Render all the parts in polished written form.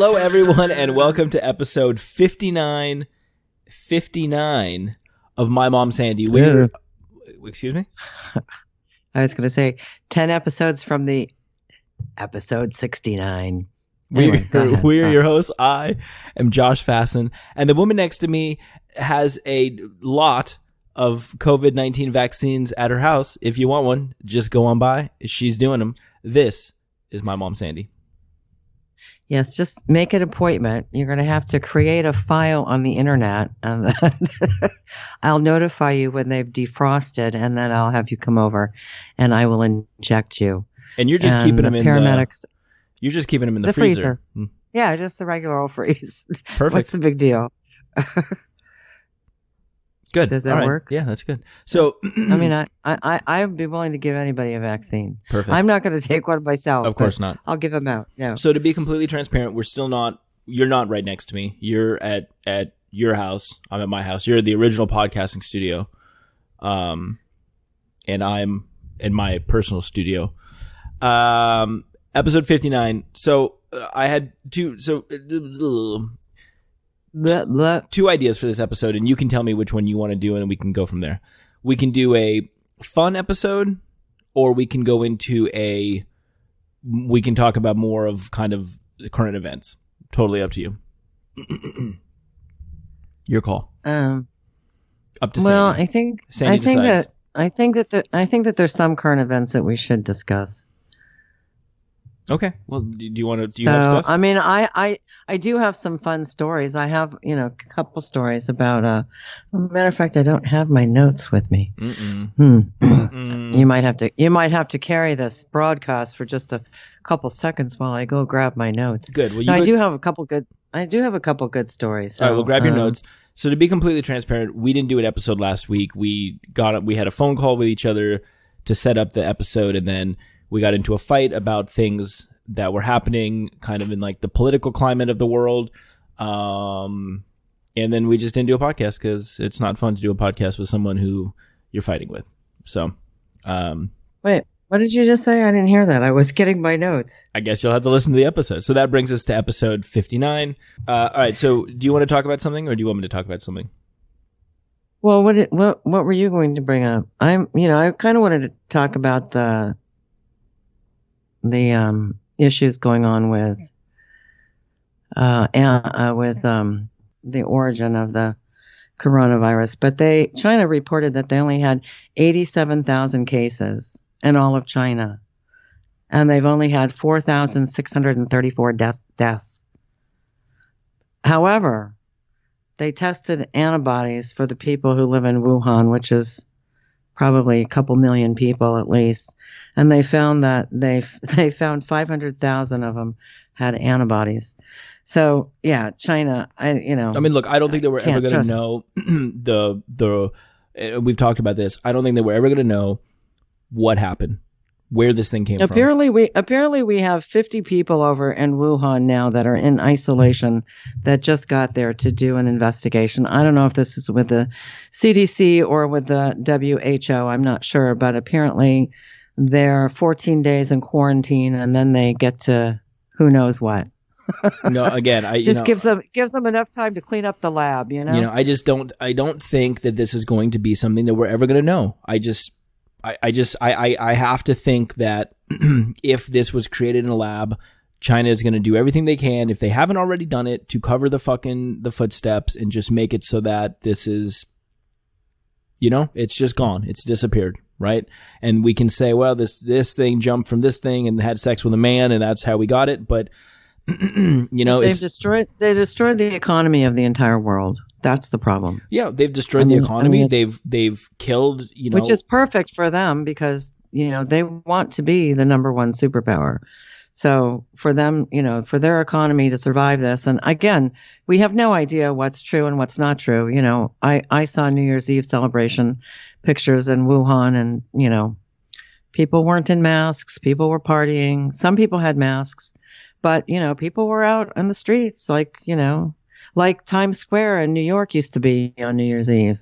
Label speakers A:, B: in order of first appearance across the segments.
A: Hello, everyone, and welcome to episode 59 of My Mom Sandy. Excuse me?
B: I was going to say 10 episodes from the episode 69.
A: Anyway, we are your hosts. I am Josh Fasten, and the woman next to me has a lot of COVID-19 vaccines at her house. If you want one, just go on by. She's doing them. This is My Mom Sandy.
B: Yes, just make an appointment. You're going to have to create a file on the internet, and then I'll notify you when they've defrosted, and then I'll have you come over, and I will inject you.
A: And you're just keeping them in
B: paramedics.
A: You're just keeping them in the freezer.
B: Yeah, just the regular old freeze.
A: Perfect.
B: What's the big deal?
A: Good.
B: Does that work?
A: Yeah, that's good. So,
B: I mean, I would be willing to give anybody a vaccine.
A: Perfect.
B: I'm not going to take one myself.
A: Of course not.
B: I'll give them out. Yeah.
A: So to be completely transparent, you're not right next to me. You're at your house. I'm at my house. You're at the original podcasting studio. And I'm in my personal studio. Episode 59. So I had two ideas for this episode, and you can tell me which one you want to do, and we can go from there. We can do a fun episode, or we can go into we can talk about more of kind of the current events. Totally up to you. Your call. Up to
B: well,
A: Sandy.
B: I think that there's some current events that we should discuss.
A: Okay. Well, do you have stuff?
B: I mean, I do have some fun stories. I have, a couple stories about, matter of fact, I don't have my notes with me. You might have to carry this broadcast for just a couple seconds while I go grab my notes.
A: Good. Well,
B: I do have a couple good stories. So,
A: all right. Well, grab your notes. So to be completely transparent, we didn't do an episode last week. We had a phone call with each other to set up the episode, and then we got into a fight about things that were happening kind of in like the political climate of the world. And then we just didn't do a podcast because it's not fun to do a podcast with someone who you're fighting with. So,
B: wait, what did you just say? I didn't hear that. I was getting my notes.
A: I guess you'll have to listen to the episode. So that brings us to episode 59. All right. So do you want to talk about something, or do you want me to talk about something?
B: Well, what were you going to bring up? I kind of wanted to talk about the issues going on with the origin of the coronavirus, but China reported that they only had 87,000 cases in all of China, and they've only had 4,634 deaths. However, they tested antibodies for the people who live in Wuhan, which is probably a couple million people at least, and they found that they found 500,000 of them had antibodies. So yeah, China. I mean,
A: look, I don't think they were ever going to know we've talked about this. I don't think they were ever going to know what happened, where this thing came from.
B: Apparently we have 50 people over in Wuhan now that are in isolation that just got there to do an investigation. I don't know if this is with the CDC or with the WHO. I'm not sure, but apparently they're 14 days in quarantine, and then they get to who knows what.
A: No, again,
B: gives them enough time to clean up the lab.
A: I don't think that this is going to be something that we're ever going to know. I have to think that if this was created in a lab, China is going to do everything they can, if they haven't already done it, to cover the footsteps and just make it so that this is, it's just gone. It's disappeared, right? And we can say, well, this thing jumped from this thing and had sex with a man, and that's how we got it. But they destroyed the economy of the entire world. That's the problem. Yeah, they've destroyed the economy. They've killed, which is perfect for them because, they want to be the number one superpower. So for them, for their economy to survive this, and again, we have no idea what's true and what's not true. I saw New Year's Eve celebration pictures in Wuhan, and, people weren't in masks. People were partying. Some people had masks. But, people were out on the streets like Times Square in New York used to be on New Year's Eve.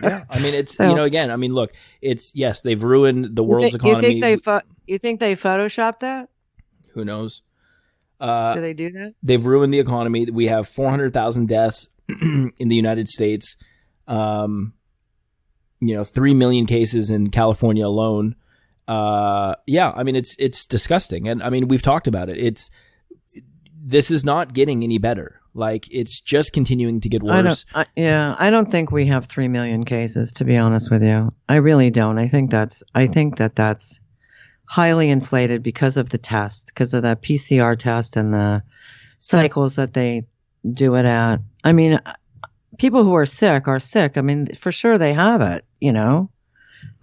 A: Yeah. I mean, it's, again, look, it's, yes, they've ruined the world's economy.
B: You think they photoshopped that?
A: Who knows?
B: Do they do that?
A: They've ruined the economy. We have 400,000 deaths in the United States. 3 million cases in California alone. Yeah, I mean, it's disgusting. And I mean, we've talked about it. This is not getting any better. Like, it's just continuing to get worse.
B: I don't think we have 3 million cases, to be honest with you. I really don't. I think that's highly inflated because of the test, because of that PCR test and the cycles that they do it at. I mean, people who are sick. I mean, for sure they have it,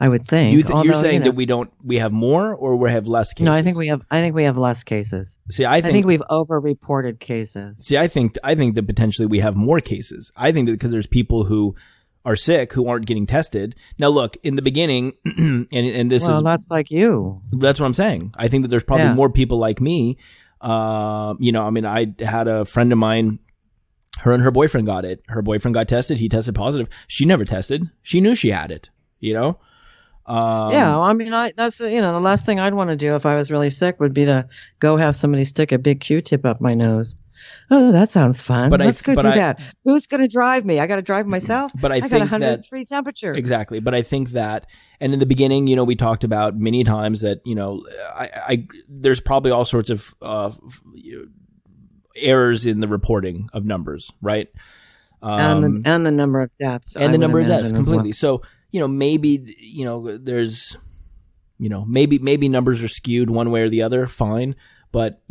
B: I would think.
A: You're saying that we have more or we have less cases?
B: No, I think we have less cases.
A: See,
B: I think we've over-reported cases.
A: See, I think that potentially we have more cases. I think that because there's people who are sick who aren't getting tested. Now, look, in the beginning, and this is
B: that's like you.
A: That's what I'm saying. I think that there's probably more people like me. I mean, I had a friend of mine. Her and her boyfriend got it. Her boyfriend got tested. He tested positive. She never tested. She knew she had it.
B: I mean, that's the last thing I'd want to do if I was really sick would be to go have somebody stick a big Q-tip up my nose. Oh, that sounds fun. Let's go do that. Who's going to drive me? I got to drive myself.
A: But I
B: got
A: think
B: 103 temperature.
A: Exactly. But I think that, and in the beginning, we talked about many times that there's probably all sorts of errors in the reporting of numbers, right?
B: And the number of deaths.
A: And the number of deaths completely. Well. So, maybe, there's, maybe numbers are skewed one way or the other. Fine. But,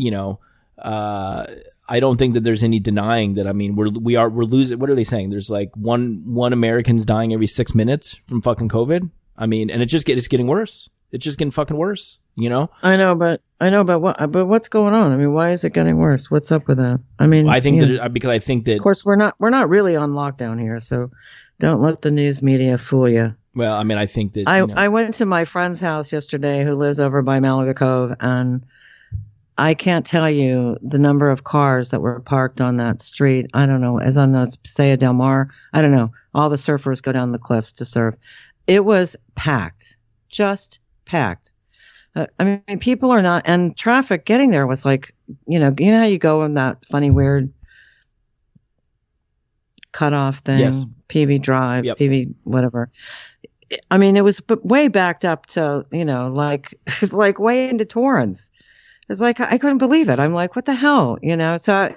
A: I don't think that there's any denying that. I mean, we're losing. What are they saying? There's like one American's dying every 6 minutes from fucking COVID. I mean, and it's getting worse. It's just getting fucking worse.
B: I know, but what's going on? I mean, why is it getting worse? What's up with that? I mean,
A: I think because I think that,
B: of course, we're not really on lockdown here, so don't let the news media fool you.
A: Well, I mean, I think that
B: I went to my friend's house yesterday who lives over by Malaga Cove, and I can't tell you the number of cars that were parked on that street. I don't know, as on Paseo del Mar. I don't know. All the surfers go down the cliffs to surf. It was packed, just packed. I mean, people are not, and traffic getting there was like, you know how you go in that funny, weird cutoff thing,
A: yes.
B: PV Drive,
A: yep.
B: PV whatever. I mean, it was way backed up to, like way into Torrance. It's like, I couldn't believe it. I'm like, what the hell? So,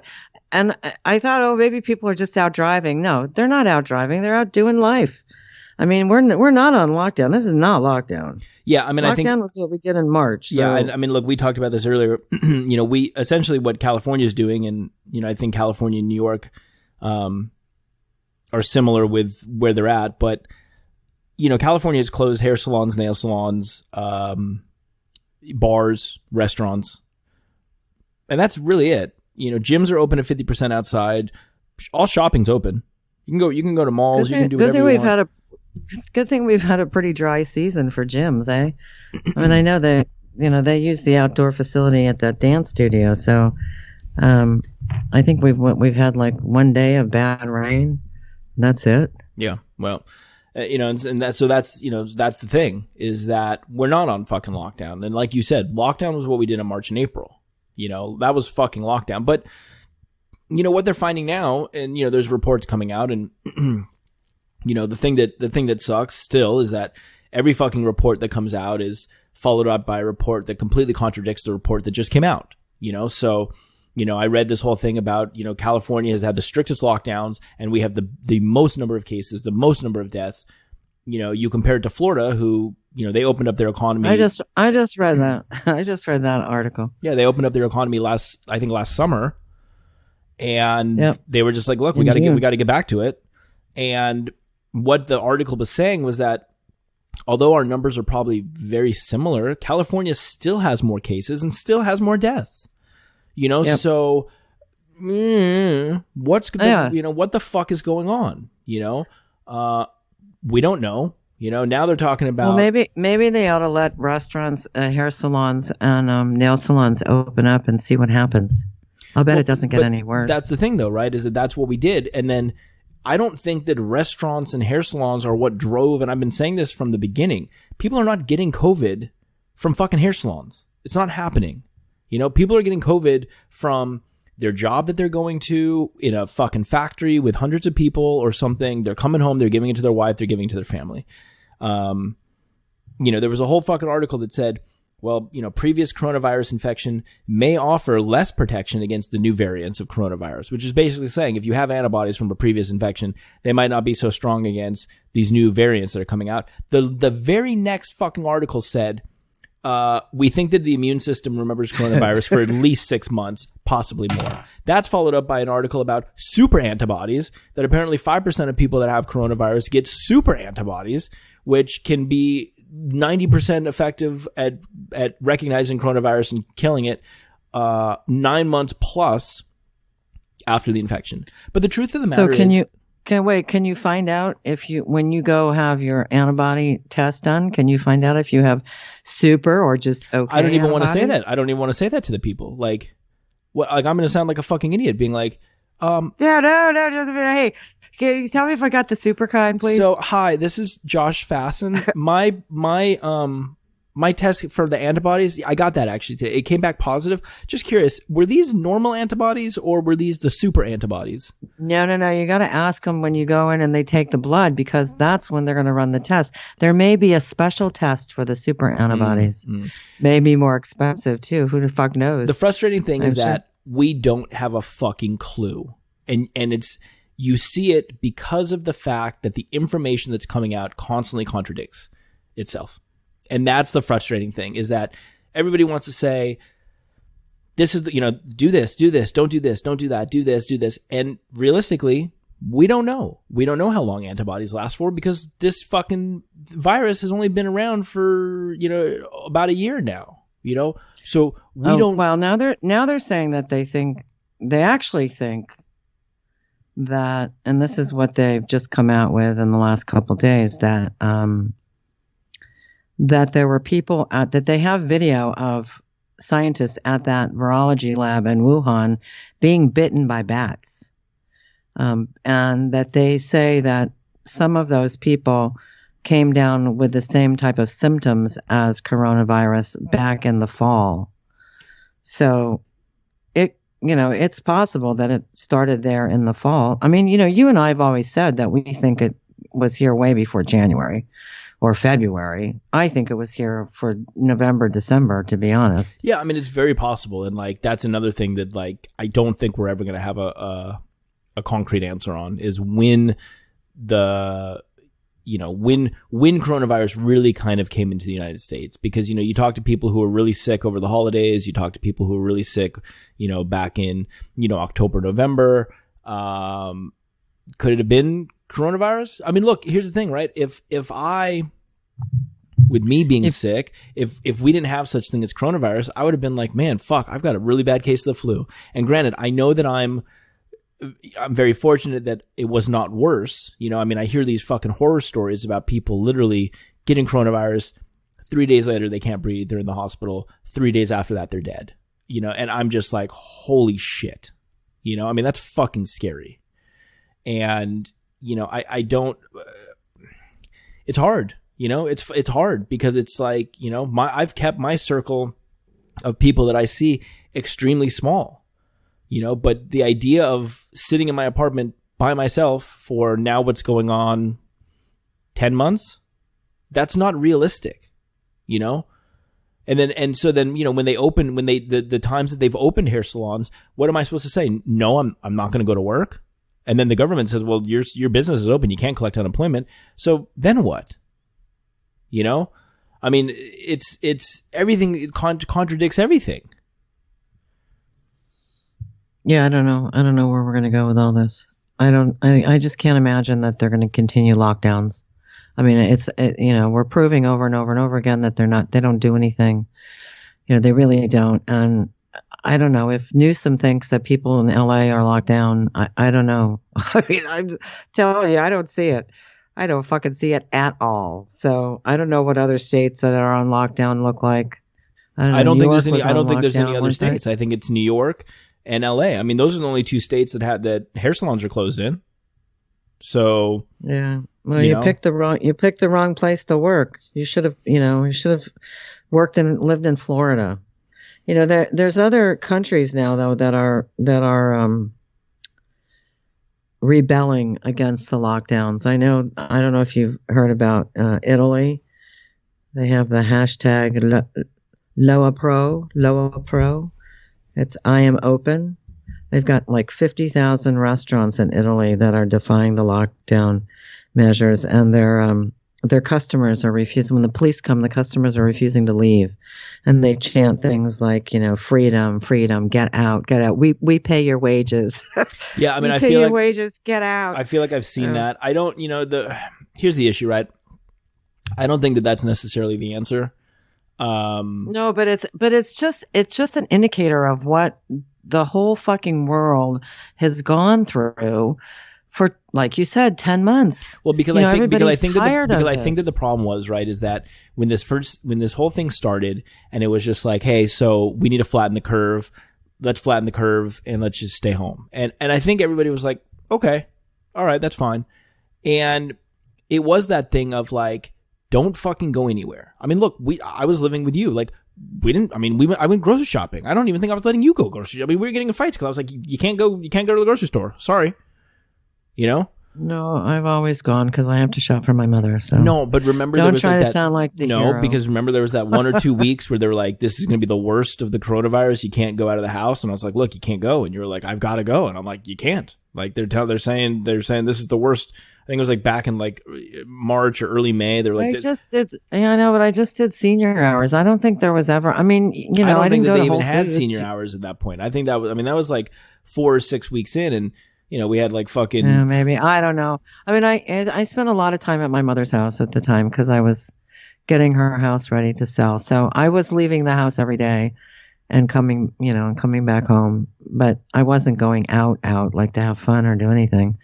B: and I thought, oh, maybe people are just out driving. No, they're not out driving. They're out doing life. I mean, we're not on lockdown. This is not lockdown.
A: Yeah, I mean,
B: lockdown
A: I think
B: was what we did in March. So.
A: Yeah, I mean, look, we talked about this earlier. We essentially what California is doing, and I think California and New York are similar with where they're at. But California has closed hair salons, nail salons, bars, restaurants, and that's really it. Gyms are open at 50% outside. All shopping's open. You can go to malls. You can do whatever you want.
B: Good thing we've had a pretty dry season for gyms, eh? I mean, I know that they use the outdoor facility at that dance studio, so I think we've had like one day of bad rain. That's it.
A: Yeah, well, and that's the thing is that we're not on fucking lockdown, and like you said, lockdown was what we did in March and April. That was fucking lockdown, but what they're finding now, and there's reports coming out, and the thing that sucks still is that every fucking report that comes out is followed up by a report that completely contradicts the report that just came out. So I read this whole thing about California has had the strictest lockdowns, and we have the most number of cases, the most number of deaths. You compare it to Florida, who they opened up their economy.
B: I just read that. I just read that article.
A: Yeah, they opened up their economy last summer. And they were just like, look, we got to get back to it. And what the article was saying was that although our numbers are probably very similar, California still has more cases and still has more deaths. So what the fuck is going on? We don't know. Now they're talking about.
B: Well, maybe they ought to let restaurants, hair salons, and nail salons open up and see what happens. I'll bet it doesn't get any worse.
A: That's the thing, though, right? Is that's what we did. And then I don't think that restaurants and hair salons are what drove, and I've been saying this from the beginning, people are not getting COVID from fucking hair salons. It's not happening. People are getting COVID from their job that they're going to in a fucking factory with hundreds of people or something. They're coming home, they're giving it to their wife, they're giving it to their family. There was a whole fucking article that said, well, previous coronavirus infection may offer less protection against the new variants of coronavirus, which is basically saying if you have antibodies from a previous infection, they might not be so strong against these new variants that are coming out. The very next fucking article said, we think that the immune system remembers coronavirus for at least 6 months, possibly more. That's followed up by an article about super antibodies, that apparently 5% of people that have coronavirus get super antibodies, which can be 90% effective at recognizing coronavirus and killing it 9 months plus after the infection. But the truth of the matter
B: can you find out when you go have your antibody test done, can you find out if you have super or just okay?
A: I don't even want to say that. I don't even want to say that to the people. Like, what? Like, I'm going to sound like a fucking idiot being like,
B: no, hey, can you tell me if I got the super kind, please?
A: So, hi, this is Josh Fasten. My test for the antibodies, I got that actually today. It came back positive. Just curious, were these normal antibodies or were these the super antibodies?
B: No. You got to ask them when you go in and they take the blood, because that's when they're going to run the test. There may be a special test for the super antibodies. Maybe more expensive too. Who the fuck knows?
A: The frustrating thing is that we don't have a fucking clue. And it's, you see it because of the fact that the information that's coming out constantly contradicts itself. And that's the frustrating thing, is that everybody wants to say, this is, do this, don't do this, don't do that, do this. And realistically, we don't know. We don't know how long antibodies last for, because this fucking virus has only been around for, about a year now, So we don't.
B: Well, now they're saying that they actually think that, and this is what they've just come out with in the last couple of days, that that there were people that they have video of scientists at that virology lab in Wuhan being bitten by bats. And that they say that some of those people came down with the same type of symptoms as coronavirus back in the fall. So it's possible that it started there in the fall. I mean, you and I have always said that we think it was here way before January or February. I think it was here for November, December, to be honest.
A: Yeah, I mean, it's very possible. And that's another thing that I don't think we're ever going to have a concrete answer on, is when when coronavirus really kind of came into the United States. Because, you talk to people who were really sick over the holidays, you talk to people who were really sick, back in, October, November. Could it have been coronavirus? I mean, look, here's the thing, right? If with me being sick, if we didn't have such thing as coronavirus, I would have been like, man, fuck, I've got a really bad case of the flu. And granted, I know that I'm very fortunate that it was not worse. I mean, I hear these fucking horror stories about people literally getting coronavirus. 3 days later, they can't breathe. They're in the hospital. 3 days after that, they're dead. And I'm just like, holy shit. I mean, that's fucking scary. And, I don't, it's hard, it's hard because it's like, I've kept my circle of people that I see extremely small, but the idea of sitting in my apartment by myself for now what's going on 10 months, that's not realistic, And so then, when the times that they've opened hair salons, what am I supposed to say? No, I'm not going to go to work. And then the government says, well, your business is open. You can't collect unemployment. So then what? I mean, it's everything. It contradicts everything.
B: Yeah, I don't know. I don't know where we're going to go with all this. I just can't imagine that they're going to continue lockdowns. I mean, we're proving over and over and over again that they don't do anything. They really don't. And I don't know if Newsom thinks that people in LA are locked down. I don't know. I mean, I'm telling you, I don't see it. I don't fucking see it at all. So I don't know what other states that are on lockdown look like.
A: I don't think there's any other states. I think it's New York and LA. I mean, those are the only two states that hair salons are closed in. So
B: yeah. Well, you picked the wrong place to work. You should have lived in Florida. there's other countries now though that are rebelling against the lockdowns. I don't know if you've heard about Italy. They have the hashtag Loa Pro. It's I am open. They've got like 50,000 restaurants in Italy that are defying the lockdown measures, and their customers are refusing. When the police come, the customers are refusing to leave, and they chant things like, freedom, freedom, get out, get out. We pay your wages.
A: Yeah, I mean,
B: we
A: I
B: pay
A: feel
B: your
A: like
B: wages, get out.
A: I feel like I've seen that. I don't, here's the issue, right? I don't think that that's necessarily the answer.
B: No, but it's just an indicator of what the whole fucking world has gone through for, like you said, 10 months.
A: Well, because I think that the
B: this.
A: problem was, right, is that when this whole thing started, and it was just like, hey, so we need to flatten the curve. Let's flatten the curve and let's just stay home. And I think everybody was like, okay, all right, that's fine. And it was that thing of like, don't fucking go anywhere. I mean, look, I was living with you. Like, I went grocery shopping. I don't even think I was letting you go grocery shopping. We were getting in fights because I was like, you can't go to the grocery store. Sorry.
B: No, I've always gone because I have to shop for my mother. So
A: no, but remember,
B: don't
A: there was
B: try
A: like
B: to
A: that,
B: sound like the
A: no,
B: hero.
A: because remember there was that 1 or 2 weeks where they were like, this is going to be the worst of the coronavirus. You can't go out of the house. And I was like, look, you can't go. And you were like, I've got to go. And I'm like, you can't. Like they're saying this is the worst. I think it was like back in like March or early May. They were like,
B: I know, but I just did senior hours. I don't think there was ever. I mean,
A: I don't think
B: didn't
A: that
B: go
A: they
B: to
A: even
B: Whole
A: had
B: Foods.
A: senior hours at that point. I think that was like 4 or 6 weeks in, and we had like fucking.
B: Yeah, maybe, I don't know. I mean, I spent a lot of time at my mother's house at the time because I was getting her house ready to sell. So I was leaving the house every day and coming back home, but I wasn't going out like to have fun or do anything.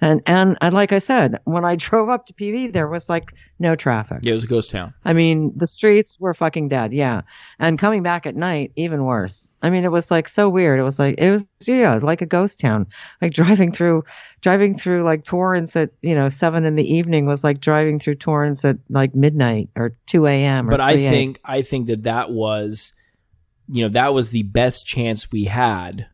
B: And like I said, when I drove up to PV, there was like no traffic.
A: Yeah, it was a ghost town.
B: I mean, the streets were fucking dead. Yeah. And coming back at night, even worse. I mean, it was like so weird. It was like a ghost town. Like driving through like Torrance at, 7 p.m. was like driving through Torrance at like midnight or 2 a.m.
A: But I think that was, that was the best chance we had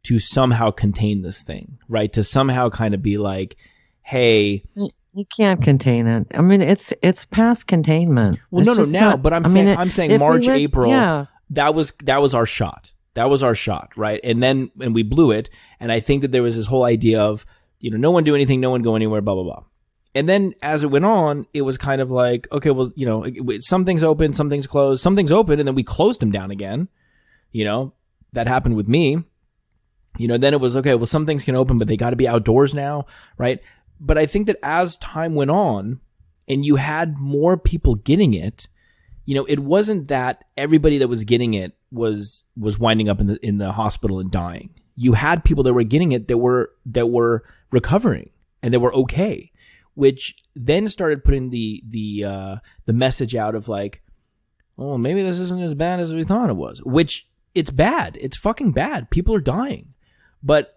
A: to somehow contain this thing, right? To somehow kind of be like, hey,
B: you can't contain it. I mean, it's past containment.
A: Well, but I'm saying March, April. Yeah. That was our shot. That was our shot, right? And we blew it. And I think that there was this whole idea of, no one do anything, no one go anywhere, blah blah blah. And then as it went on, it was kind of like, okay, well, some things open, some things closed, some things open, and then we closed them down again. That happened with me. Then it was, okay, well, some things can open, but they got to be outdoors now, right? But I think that as time went on and you had more people getting it, it wasn't that everybody that was getting it was winding up in the hospital and dying. You had people that were getting it that were recovering and they were okay, which then started putting the message out of like, oh, maybe this isn't as bad as we thought it was, which it's bad. It's fucking bad. People are dying. But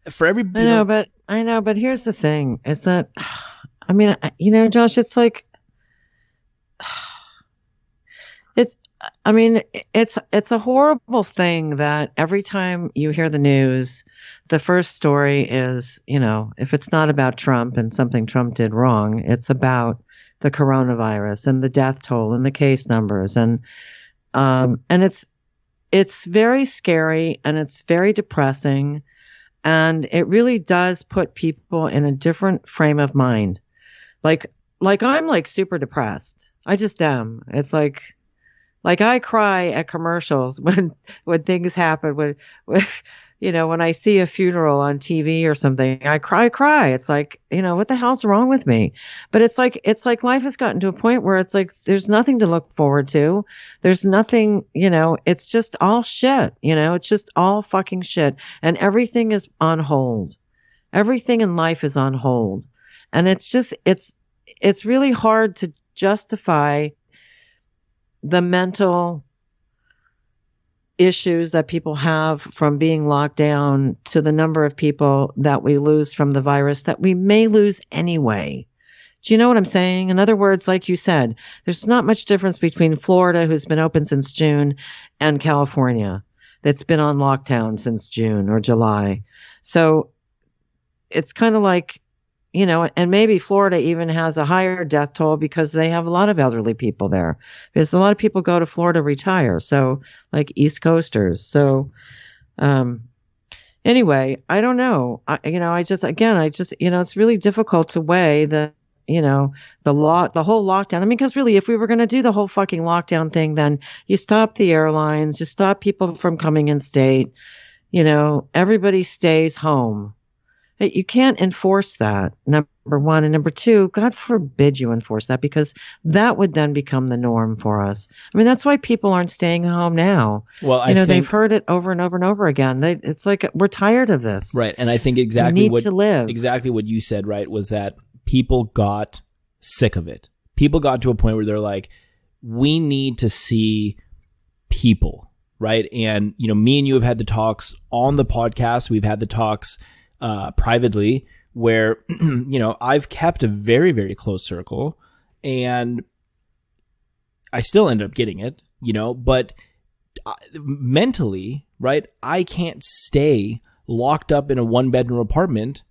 A: for everybody,
B: I know, but here's the thing: is that, I mean, Josh, it's like, it's a horrible thing that every time you hear the news, the first story is, if it's not about Trump and something Trump did wrong, it's about the coronavirus and the death toll and the case numbers, and it's very scary and it's very depressing, and it really does put people in a different frame of mind. Like I'm like super depressed. I just am. It's like I cry at commercials when things happen, when I see a funeral on TV or something, I cry. It's like, what the hell's wrong with me? But it's like life has gotten to a point where it's like, there's nothing to look forward to. There's nothing, it's just all shit, it's just all fucking shit. And everything is on hold. Everything in life is on hold. And it's just, it's really hard to justify the mental issues that people have from being locked down to the number of people that we lose from the virus that we may lose anyway. Do you know what I'm saying? In other words, like you said, there's not much difference between Florida, who's been open since June, and California, that's been on lockdown since June or July. So it's kind of like, and maybe Florida even has a higher death toll because they have a lot of elderly people there. Because a lot of people go to Florida retire, so like East Coasters. So anyway, I don't know. It's really difficult to weigh the whole lockdown. I mean, because really, if we were going to do the whole fucking lockdown thing, then you stop the airlines, you stop people from coming in state, everybody stays home. You can't enforce that, number one. And number two, God forbid you enforce that, because that would then become the norm for us. I mean, that's why people aren't staying home now.
A: Well,
B: they've heard it over and over and over again. It's like, we're tired of this.
A: Right. And I think exactly what you said, right, was that people got sick of it. People got to a point where they're like, we need to see people, right? And, me and you have had the talks on the podcast. We've had the talks privately where, I've kept a very, very close circle and I still end up getting it, but mentally, right? I can't stay locked up in a 1-bedroom apartment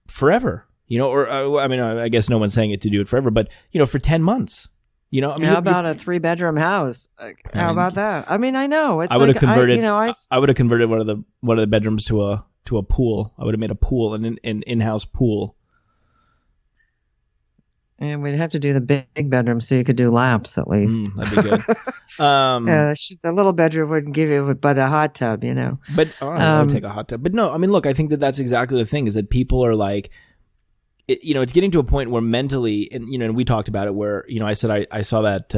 A: forever, I guess no one's saying it to do it forever, but, for 10 months.
B: How about a 3-bedroom house? How about that? I mean, I know it's.
A: I would have converted. I would have converted one of the bedrooms to a pool. I would have made a pool, an in-house pool.
B: And we'd have to do the big bedroom so you could do laps at least.
A: That'd be good.
B: The little bedroom wouldn't give you but a hot tub,
A: But I would take a hot tub. But no, I mean, look, I think that's exactly the thing, is that people are like, it's getting to a point where mentally, and we talked about it where, I said I saw that,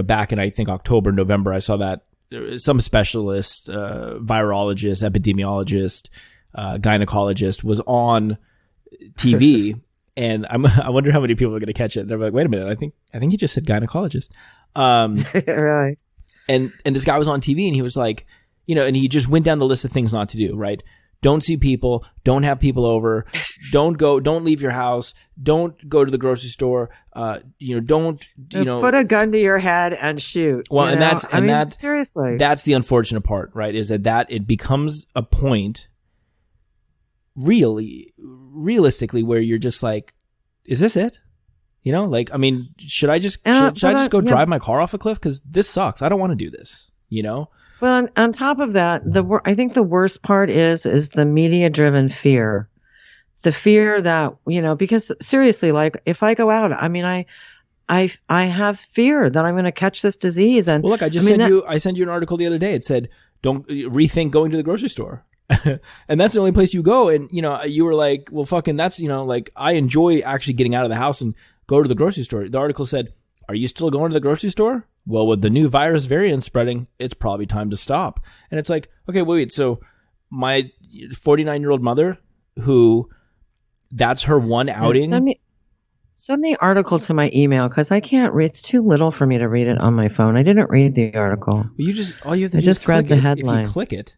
A: back in, I think, October, November, I saw that some specialist, virologist, epidemiologist, gynecologist was on TV. And I wonder how many people are going to catch it. They're like, wait a minute, I think he just said gynecologist.
B: Right.
A: And this guy was on TV and he was like, and he just went down the list of things not to do, right? Don't see people. Don't have people over. Don't leave your house. Don't go to the grocery store. Don't
B: put a gun to your head and shoot.
A: Well, and
B: seriously,
A: that's the unfortunate part, right? Is that it becomes a point, realistically, where you're just like, is this it? Should I just go drive my car off a cliff? Because this sucks. I don't want to do this.
B: Well, on top of that, I think the worst part is the media-driven fear. The fear that, because seriously, like if I go out, I mean, I have fear that I'm going to catch this disease. And
A: well, look, I sent you an article the other day. It said, don't rethink going to the grocery store. And that's the only place you go. And, you were like, well, fucking that's, I enjoy actually getting out of the house and go to the grocery store. The article said, are you still going to the grocery store? Well, with the new virus variant spreading, it's probably time to stop. And it's like, okay, wait. So my 49-year-old mother, who that's her one outing.
B: Send the article to my email because I can't read. It's too little for me to read it on my phone. I didn't read the article.
A: All you have to do is
B: read the headline.
A: If you click it,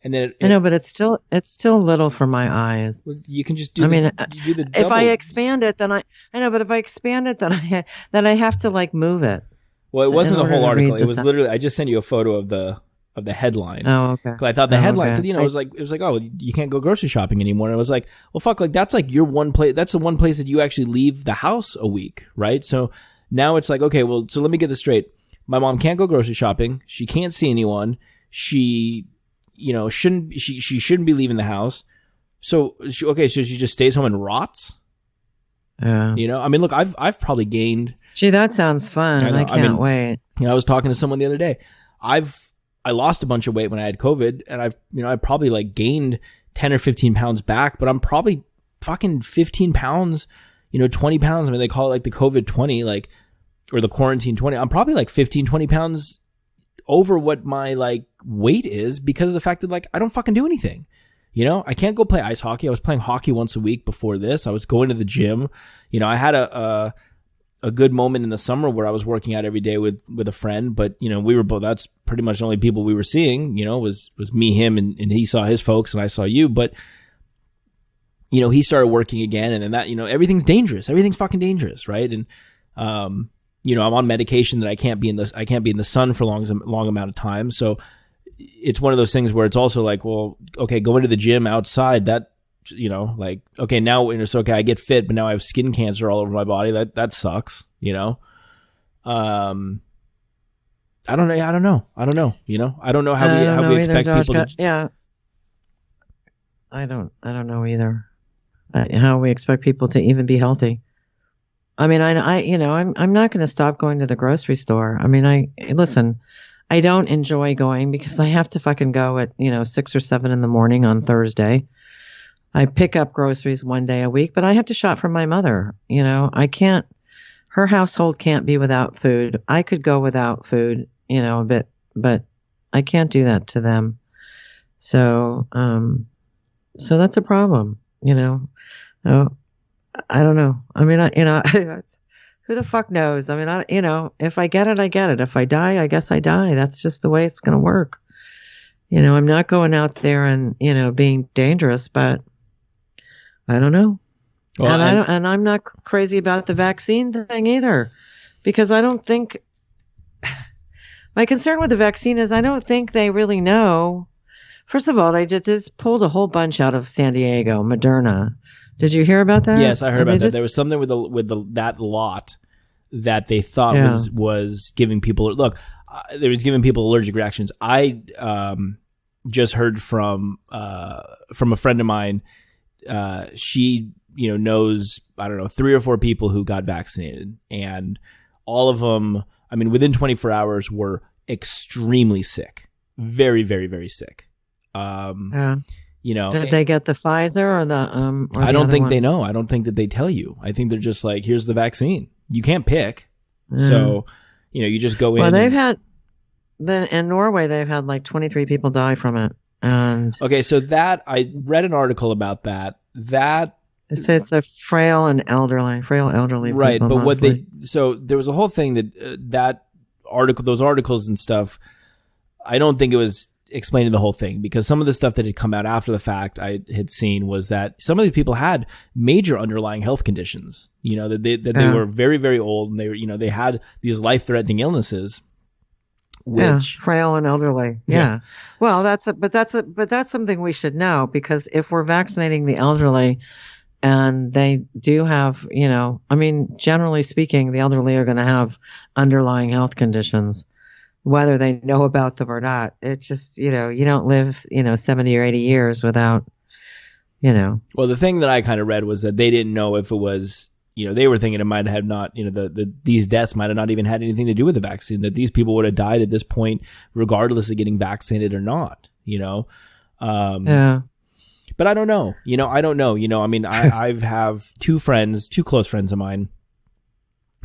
A: and then
B: I know, but it's still little for my eyes.
A: You can just do. You do the
B: if I expand it, then I know. But if I expand it, then I have to like move it.
A: Well, it wasn't the whole article. It was literally. I just sent you a photo of the headline.
B: Oh, okay.
A: Because I thought the headline, because it was like, oh, you can't go grocery shopping anymore. And I was like, well, fuck, like that's like your one place. That's the one place that you actually leave the house a week, right? So now it's like, okay, well, so let me get this straight. My mom can't go grocery shopping. She can't see anyone. She, shouldn't be leaving the house. So so she just stays home and rots.
B: Yeah.
A: I mean, look, I've probably gained.
B: Gee, that sounds fun. I can't wait.
A: I was talking to someone the other day. I lost a bunch of weight when I had COVID, and I probably like gained 10 or 15 pounds back, but I'm probably fucking 15 pounds, 20 pounds. I mean, they call it like the COVID 20, like, or the quarantine 20. I'm probably like 15, 20 pounds over what my like weight is because of the fact that like I don't fucking do anything. I can't go play ice hockey. I was playing hockey once a week before this. I was going to the gym. I had a good moment in the summer where I was working out every day with a friend, but we were both, that's pretty much the only people we were seeing, was me, him, and he saw his folks and I saw you. But, he started working again, and then that, everything's dangerous. Everything's fucking dangerous, right? And I'm on medication that I can't be in the sun for long amount of time. So it's one of those things where it's also like, well, okay, going to the gym outside, that, okay, now it's okay, I get fit, but now I have skin cancer all over my body. That sucks, I don't know. I don't know. I don't know how we expect people to.
B: Yeah. I don't know either. How we expect people to even be healthy. I mean, I'm not going to stop going to the grocery store. I mean, listen, I don't enjoy going because I have to fucking go at, 6 or 7 in the morning on Thursday. I pick up groceries one day a week, but I have to shop for my mother. Her household can't be without food. I could go without food, a bit, but I can't do that to them. So that's a problem, Oh, I don't know. I mean, who the fuck knows? I mean, if I get it, I get it. If I die, I guess I die. That's just the way it's going to work. I'm not going out there and, being dangerous, but I don't know. Well, and I'm not crazy about the vaccine thing either, because I don't think my concern with the vaccine is I don't think they really know. First of all, they just pulled a whole bunch out of San Diego, Moderna. Did you hear about that?
A: Yes, I heard about that. There was something with that lot that they thought was giving people. Look, they was giving people allergic reactions. I just heard from a friend of mine. She knows, I don't know, 3 or 4 people who got vaccinated, and all of them, I mean, within 24 hours were extremely sick, very, very, very sick.
B: Did they get the Pfizer or the
A: I don't think they know. I don't think that they tell you. I think they're just like, here's the vaccine. You can't pick. So, you just go in.
B: Well, in Norway, they've had like 23 people die from it. And
A: okay, so that I read an article about that.
B: It says it's a frail elderly
A: right,
B: people,
A: but
B: mostly.
A: So there was a whole thing that article, those articles and stuff, I don't think it was explaining the whole thing, because some of the stuff that had come out after the fact I had seen was that some of these people had major underlying health conditions, that they were very, very old, and they were, they had these life-threatening illnesses. Which
B: frail and elderly. Yeah. Well, that's something we should know, because if we're vaccinating the elderly and they do have, I mean, generally speaking, the elderly are going to have underlying health conditions, whether they know about them or not. It's just, you don't live, 70 or 80 years without, Well,
A: the thing that I kind of read was that they didn't know if it was, they were thinking it might have not, these deaths might have not even had anything to do with the vaccine, that these people would have died at this point, regardless of getting vaccinated or not, But I don't know, I don't know, I mean, I have 2 close friends of mine,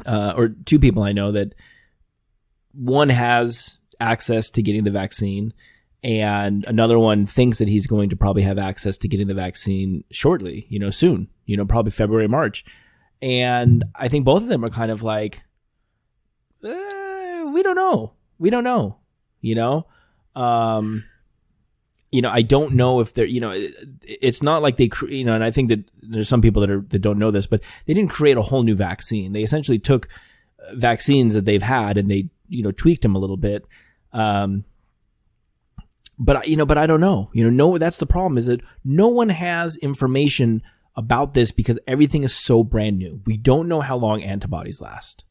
A: or 2 people I know that one has access to getting the vaccine, and another one thinks that he's going to probably have access to getting the vaccine shortly, soon, probably February, March. And I think both of them are kind of like, we don't know. I don't know if they're, it's not like they, and I think that there's some people that don't know this, but they didn't create a whole new vaccine. They essentially took vaccines that they've had and they, tweaked them a little bit. But I don't know, no, that's the problem, is that no one has information about this, because everything is so brand new. We don't know how long antibodies last.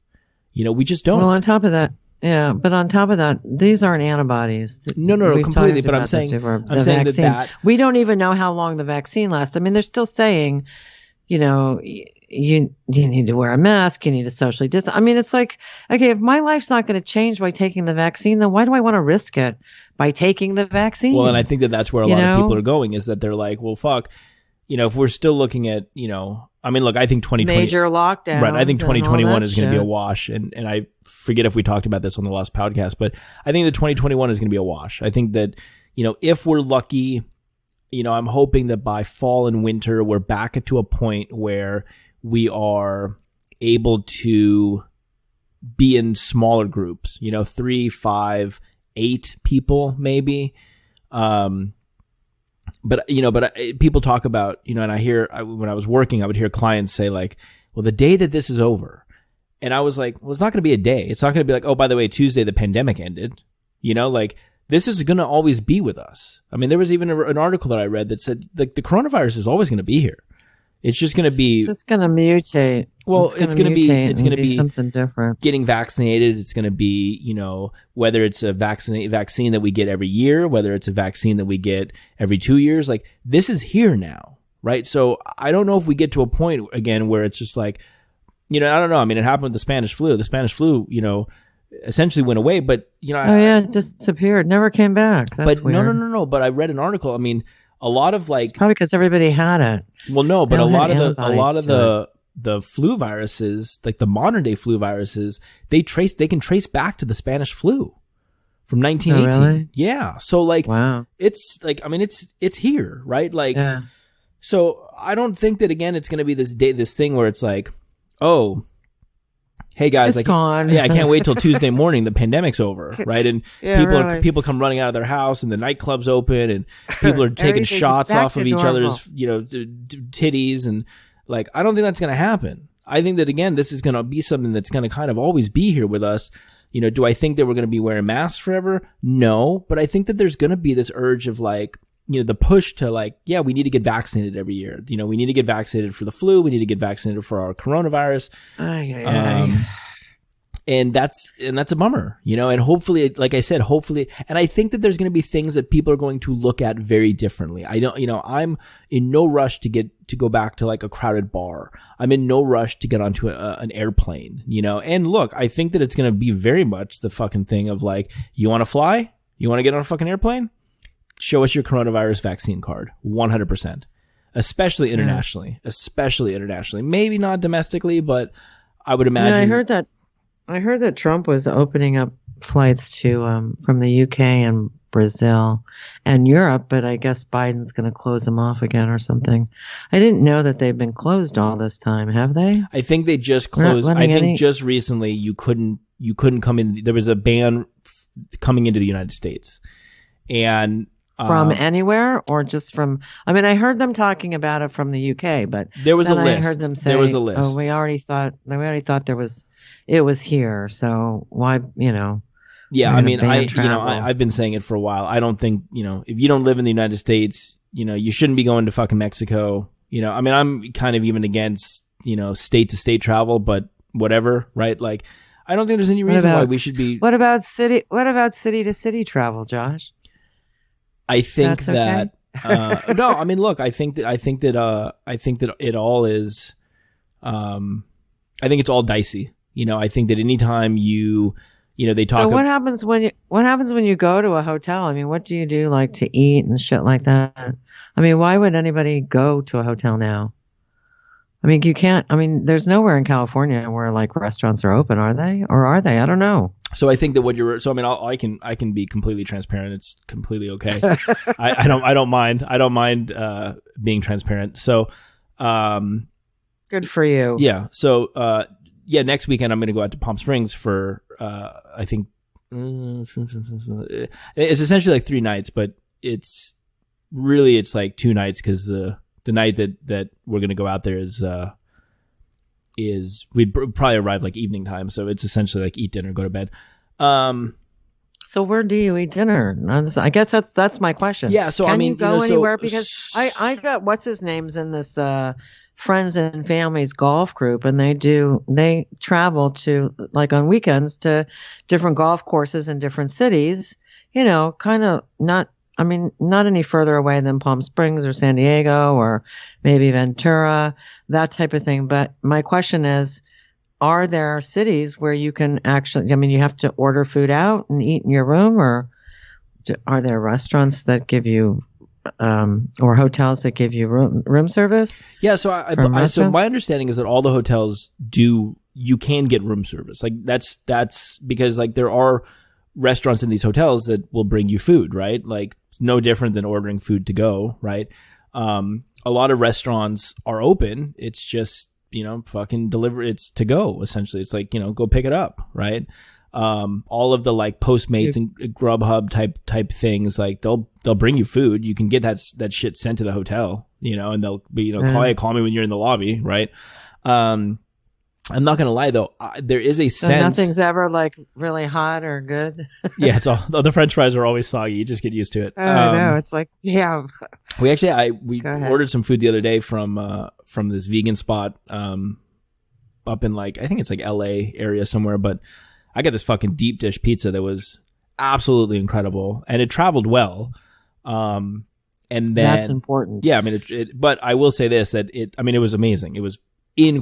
A: We just don't.
B: Well, on top of that, these aren't antibodies.
A: No, completely. But I'm saying that
B: we don't even know how long the vaccine lasts. I mean, they're still saying, you need to wear a mask, you need to socially distance. I mean, it's like, okay, if my life's not going to change by taking the vaccine, then why do I want to risk it by taking the vaccine?
A: Well, and I think that's where a lot of people are going, is that they're like, well, fuck. If we're still looking at, I mean, look, I think 2020
B: major lockdowns.
A: Right. I think 2021 is going to be a wash. And I forget if we talked about this on the last podcast, but I think that 2021 is going to be a wash. I think that, if we're lucky, I'm hoping that by fall and winter, we're back to a point where we are able to be in smaller groups, 3, 5, 8 people, maybe. But, people talk about, and when I was working, I would hear clients say like, well, the day that this is over. And I was like, well, it's not going to be a day. It's not going to be like, oh, by the way, Tuesday, the pandemic ended. Like this is going to always be with us. I mean, there was even an article that I read that said like the coronavirus is always going to be here. It's just going to be.
B: It's just going to mutate.
A: Well, it's going to be
B: something different.
A: Getting vaccinated. It's going to be, whether it's a vaccine that we get every year, whether it's a vaccine that we get every 2 years. Like this is here now, right? So I don't know if we get to a point again where it's just like, I don't know. I mean, it happened with the Spanish flu. The Spanish flu, essentially went away, but
B: it disappeared, never came back. That's weird.
A: No. But I read an article. I mean, a lot of like,
B: it's probably because everybody had it.
A: Well, no, but a lot of the flu viruses, like the modern day flu viruses, they can trace back to the Spanish flu from 1918.
B: Oh, really?
A: Yeah. So like,
B: wow.
A: It's like, I mean, it's here, right? Like,
B: yeah.
A: So I don't think that again, it's going to be this thing where it's like, oh, hey guys,
B: it's gone.
A: Yeah, I can't wait till Tuesday morning. The pandemit's over, right? And people come running out of their house, and the nightclub's open, and people are taking shots off of each other's, titties, and like I don't think that's going to happen. I think that again, this is going to be something that's going to kind of always be here with us. Do I think that we're going to be wearing masks forever? No, but I think that there's going to be this urge of like, the push to like, yeah, we need to get vaccinated every year. We need to get vaccinated for the flu. We need to get vaccinated for our coronavirus. And that's a bummer, and hopefully, like I said, and I think that there's going to be things that people are going to look at very differently. I'm in no rush to go back to like a crowded bar. I'm in no rush to get onto an airplane, and look, I think that it's going to be very much the fucking thing of like, you want to fly? You want to get on a fucking airplane? Show us your coronavirus vaccine card. 100%. Especially internationally. Maybe not domestically, but I would imagine.
B: I heard that Trump was opening up flights to from the UK and Brazil and Europe, but I guess Biden's going to close them off again or something. I didn't know that they've been closed all this time, have they?
A: I think they just closed. I think just recently you couldn't come in. There was a ban coming into the United States. And
B: from anywhere or just from, I mean, I heard them talking about it from the UK, but
A: there was a list.
B: I heard them say,
A: there was a list.
B: Oh, we already thought it was here. So why,
A: Yeah. I mean, I've been saying it for a while. I don't think, if you don't live in the United States, you shouldn't be going to fucking Mexico. I mean, I'm kind of even against, state to state travel, but whatever, right? Like, I don't think there's any reason why we should be.
B: What about city to city travel, Josh?
A: I think that no, I mean, look, I think that it all is, I think it's all dicey. I think that anytime they talk.
B: So what happens when you go to a hotel? I mean, what do you do like to eat and shit like that? I mean, why would anybody go to a hotel now? I mean, you can't. I mean, there's nowhere in California where like restaurants are open, are they? Or are they? I don't know.
A: So I think that I mean, I can be completely transparent. It's completely okay. I don't mind being transparent. So,
B: good for you.
A: Yeah. So, next weekend I'm going to go out to Palm Springs for, I think, it's essentially like 3 nights, but it's like 2 nights because the night that we're going to go out there is we'd probably arrive like evening time. So it's essentially like eat dinner, go to bed.
B: So where do you eat dinner? I guess that's my question.
A: Yeah. So
B: can you go anywhere? Because I got what's his name's in this, friends and families golf group, and they travel to like on weekends to different golf courses in different cities, kind of not any further away than Palm Springs or San Diego or maybe Ventura, that type of thing. But my question is, are there cities where you can actually, you have to order food out and eat in your room, or are there restaurants that give you, or hotels that give you room service? Yeah.
A: So my understanding is that all the hotels you can get room service. Like that's because like there are restaurants in these hotels that will bring you food, right? Like it's no different than ordering food to go, right? A lot of restaurants are open. It's just, fucking deliver. It's to go essentially. It's like, go pick it up, right? all of the like Postmates and Grubhub type things, like they'll bring you food. You can get that shit sent to the hotel, and they'll be, call me when you're in the lobby. Right. I'm not going to lie though. There is a sense.
B: Nothing's ever like really hot or good.
A: Yeah. It's all, the French fries are always soggy. You just get used to it.
B: I know. It's like, yeah.
A: We ordered some food the other day from this vegan spot, up in like, I think it's like LA area somewhere, but I got this fucking deep dish pizza that was absolutely incredible and it traveled well. And then
B: that's important.
A: Yeah. I mean, but I will say this, that it was amazing. It was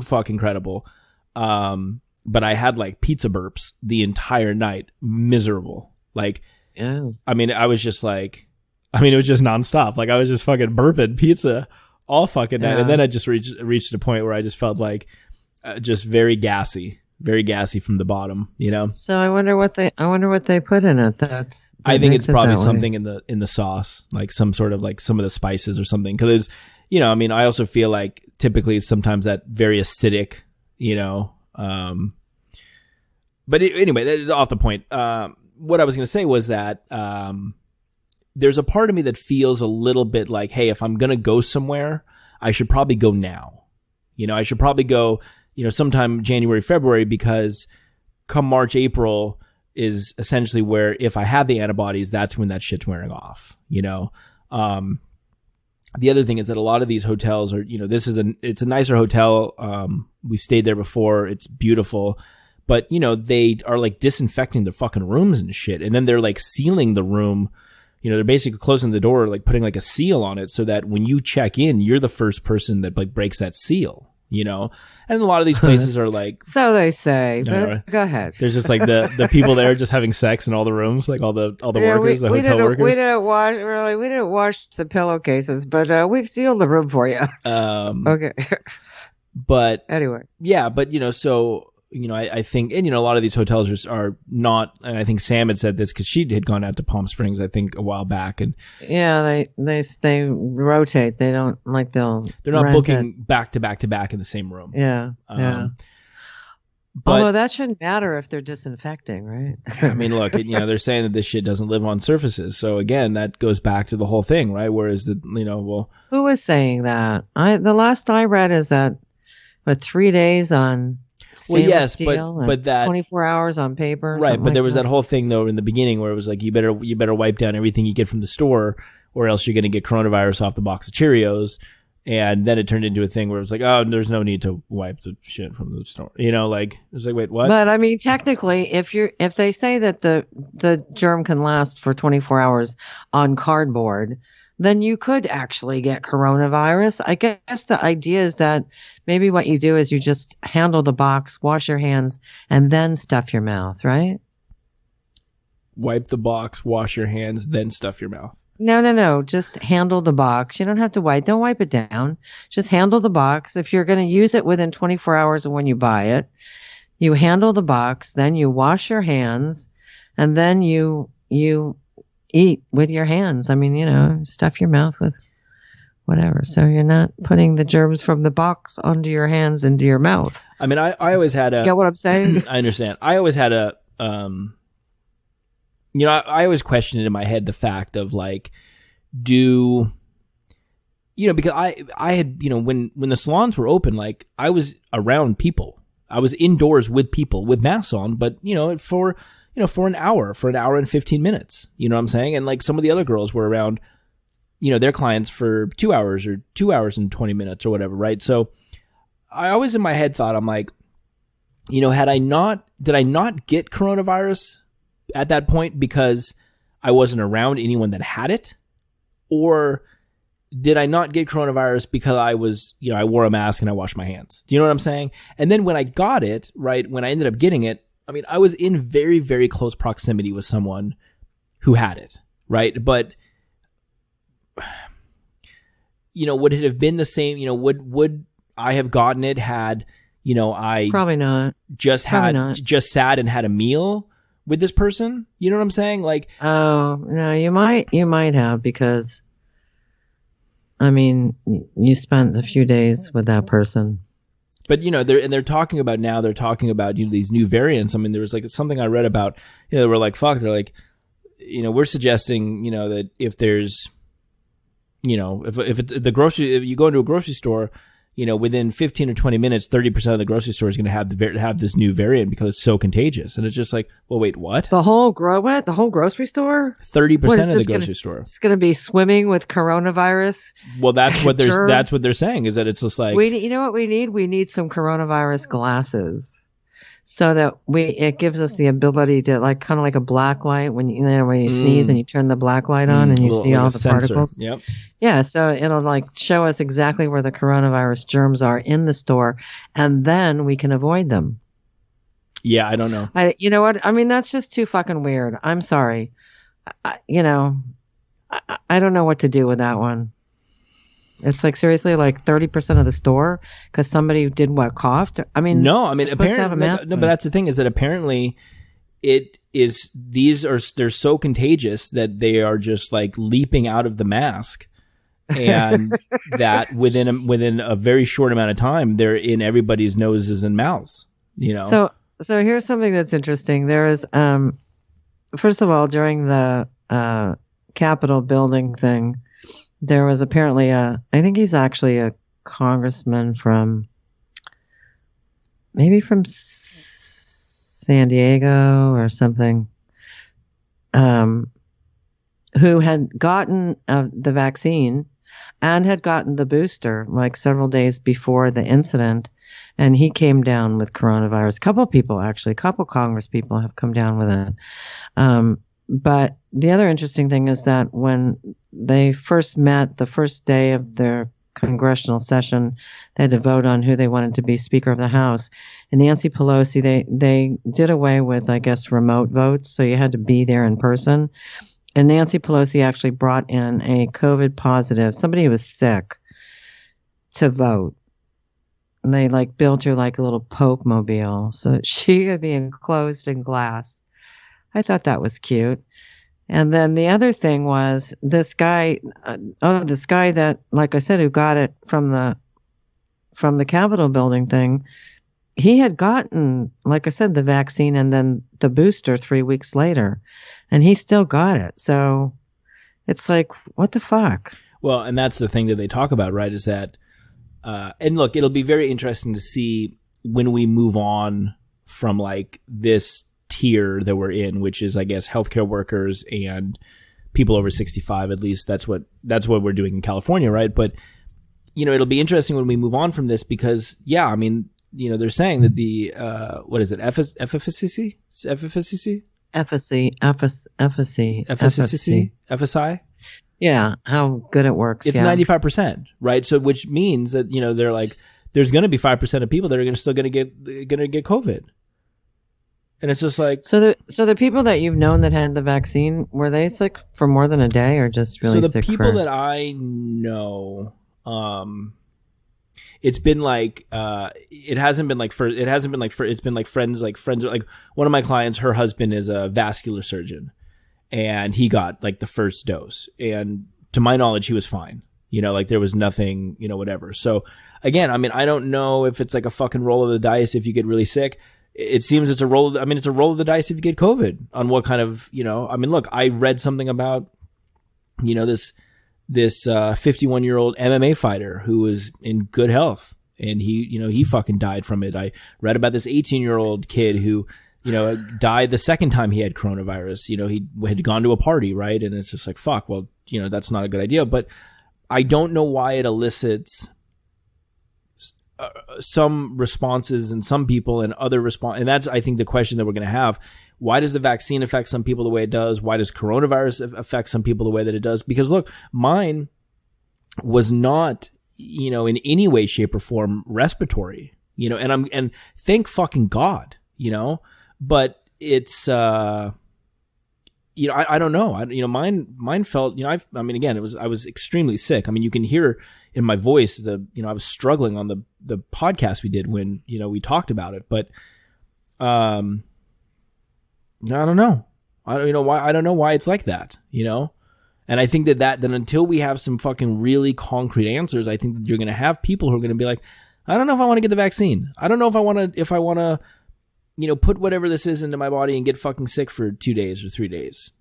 A: fucking incredible. But I had like pizza burps the entire night, miserable. Like,
B: yeah.
A: I mean, it was just nonstop. Like I was just fucking burping pizza all fucking night. And then I just reached a point where I just felt like just very gassy from the bottom,
B: So I wonder what they put in it.
A: I think it's probably something in the sauce, like some sort of like some of the spices or something. Cause there's, I also feel like typically sometimes that very acidic, but anyway, that is off the point. What I was going to say was that, there's a part of me that feels a little bit like, hey, if I'm going to go somewhere, I should probably go now. I should probably go, sometime January, February, because come March, April is essentially where if I have the antibodies, that's when that shit's wearing off, The other thing is that a lot of these hotels are, it's a nicer hotel. We've stayed there before. It's beautiful, but they are like disinfecting their fucking rooms and shit. And then they're like sealing the room. They're basically closing the door, like putting like a seal on it so that when you check in, you're the first person that like breaks that seal, and a lot of these places are like,
B: so they say, but go ahead.
A: There's just like the people there just having sex in all the rooms, like all the workers, the hotel workers.
B: We didn't wash the pillowcases, but we've sealed the room for you. Okay.
A: But
B: anyway,
A: yeah, but so, I think, and a lot of these hotels are not, and I think Sam had said this because she had gone out to Palm Springs, I think a while back, and
B: yeah, they rotate. They don't like they're
A: not booking back to back to back in the same room.
B: Yeah. Yeah. But, although that shouldn't matter if they're disinfecting, right?
A: I mean, look, they're saying that this shit doesn't live on surfaces. So again, that goes back to the whole thing, right? Whereas
B: who is saying that? The last I read is that, 3 days on stainless steel,
A: but that
B: 24 hours on paper,
A: right? But there was that whole thing though in the beginning where it was like you better wipe down everything you get from the store, or else you're going to get coronavirus off the box of Cheerios. And then it turned into a thing where it was like, oh, there's no need to wipe the shit from the store. Like it was like, wait, what?
B: But I mean, technically, if they say that the germ can last for 24 hours on cardboard, then you could actually get coronavirus. I guess the idea is that maybe what you do is you just handle the box, wash your hands, and then stuff your mouth, right?
A: Wipe the box, wash your hands, then stuff your mouth.
B: No. Just handle the box. You don't have to wipe. Don't wipe it down. Just handle the box. If you're going to use it within 24 hours of when you buy it, you handle the box, then you wash your hands, and then you eat with your hands. I mean, stuff your mouth with whatever. So you're not putting the germs from the box onto your hands into your mouth.
A: I mean, I always had a...
B: You get what I'm saying?
A: I understand. I always had a... I always questioned in my head the fact of like, because I had, when the salons were open, like I was around people. I was indoors with people with masks on, but for an hour and 15 minutes, you know what I'm saying? And like some of the other girls were around, their clients for 2 hours or 2 hours and 20 minutes or whatever. Right. So I always in my head thought, I'm like, did I not get coronavirus at that point because I wasn't around anyone that had it? Or did I not get coronavirus because I was, I wore a mask and I washed my hands? Do you know what I'm saying? And then when I got it, right, when I ended up getting it, I mean, I was in very, very close proximity with someone who had it, right? But, would it have been the same, would I have gotten it had, I
B: probably not
A: just sat and had a meal with this person? You know what I'm saying? Like,
B: oh no, you might have, because I mean, you spent a few days with that person.
A: But they're talking about now. They're talking about these new variants. I mean, there was like something I read about. They were like, fuck. They're like, we're suggesting that if there's, if you go into a grocery store, within 15 or 20 minutes, 30% of the grocery store is going to have this new variant because it's so contagious. And it's just like, well, wait, what?
B: The whole grocery store?
A: 30% of the grocery store.
B: It's going to be swimming with coronavirus.
A: Well, that's what they're saying, is that it's just like,
B: you know what we need? We need some coronavirus glasses. So that it gives us the ability to kind of like a black light when you sneeze and you turn the black light on and you see all the particles.
A: Yep.
B: Yeah. So it'll show us exactly where the coronavirus germs are in the store, and then we can avoid them.
A: Yeah. I don't know.
B: You know what? I mean, that's just too fucking weird. I'm sorry. I don't know what to do with that one. It's seriously 30% of the store because somebody did coughed. I mean,
A: no, I mean, apparently,
B: but
A: that's the thing, is that apparently they're so contagious that they are just leaping out of the mask, and that within a very short amount of time, they're in everybody's noses and mouths,
B: So here's something that's interesting. There is, first of all, during the Capitol building thing, there was apparently I think he's actually a congressman from San Diego or something, who had gotten the vaccine and had gotten the booster several days before the incident. And he came down with coronavirus. A couple Congress people have come down with it. But the other interesting thing is that when they first met the first day of their congressional session, they had to vote on who they wanted to be Speaker of the House. And Nancy Pelosi, they did away with, I guess, remote votes. So you had to be there in person. And Nancy Pelosi actually brought in a COVID positive, somebody who was sick, to vote. And they built her a little Pope mobile so that she could be enclosed in glass. I thought that was cute. And then the other thing was this guy that, like I said, who got it from the Capitol building thing, he had gotten, like I said, the vaccine and then the booster 3 weeks later, and he still got it. So it's what the fuck?
A: Well, and that's the thing that they talk about, right, is that, and look, it'll be very interesting to see when we move on from this tier that we're in, which is, I guess, healthcare workers and people over 65. At least that's what we're doing in California, right? But it'll be interesting when we move on from this because, yeah, I mean, they're saying that the what is it, FFCC, FSI.
B: Yeah, how good it works.
A: It's 95%, right? So which means that they're there's going to be 5% of people that are still going to get COVID. And it's just
B: so the people that you've known that had the vaccine, were they sick for more than a day or just really sick?
A: So the people that I know, it's been it hasn't been it's been friends. One of my clients, her husband is a vascular surgeon, and he got the first dose, and to my knowledge, he was fine. There was nothing, whatever. So again, I mean, I don't know if it's a fucking roll of the dice if you get really sick. It seems it's a roll of the dice if you get COVID on what kind of, I mean, look, I read something about, this 51-year-old MMA fighter who was in good health, and he fucking died from it. I read about this 18-year-old kid who, died the second time he had coronavirus. He had gone to a party, right? And it's just fuck, well, that's not a good idea. But I don't know why it elicits some responses in some people and other response. And that's, I think, the question that we're going to have. Why does the vaccine affect some people the way it does? Why does coronavirus affect some people the way that it does? Because look, mine was not, in any way, shape or form respiratory, and thank fucking God, but it's, I don't know. Mine felt, I mean, again, I was extremely sick. I mean, you can hear in my voice I was struggling on the podcast we did when, we talked about it, but, I don't know. I don't know why it's like that, and I think that until we have some fucking really concrete answers, I think that you're going to have people who are going to be like, I don't know if I want to get the vaccine. I don't know if I want to, put whatever this is into my body and get fucking sick for 2 days or 3 days,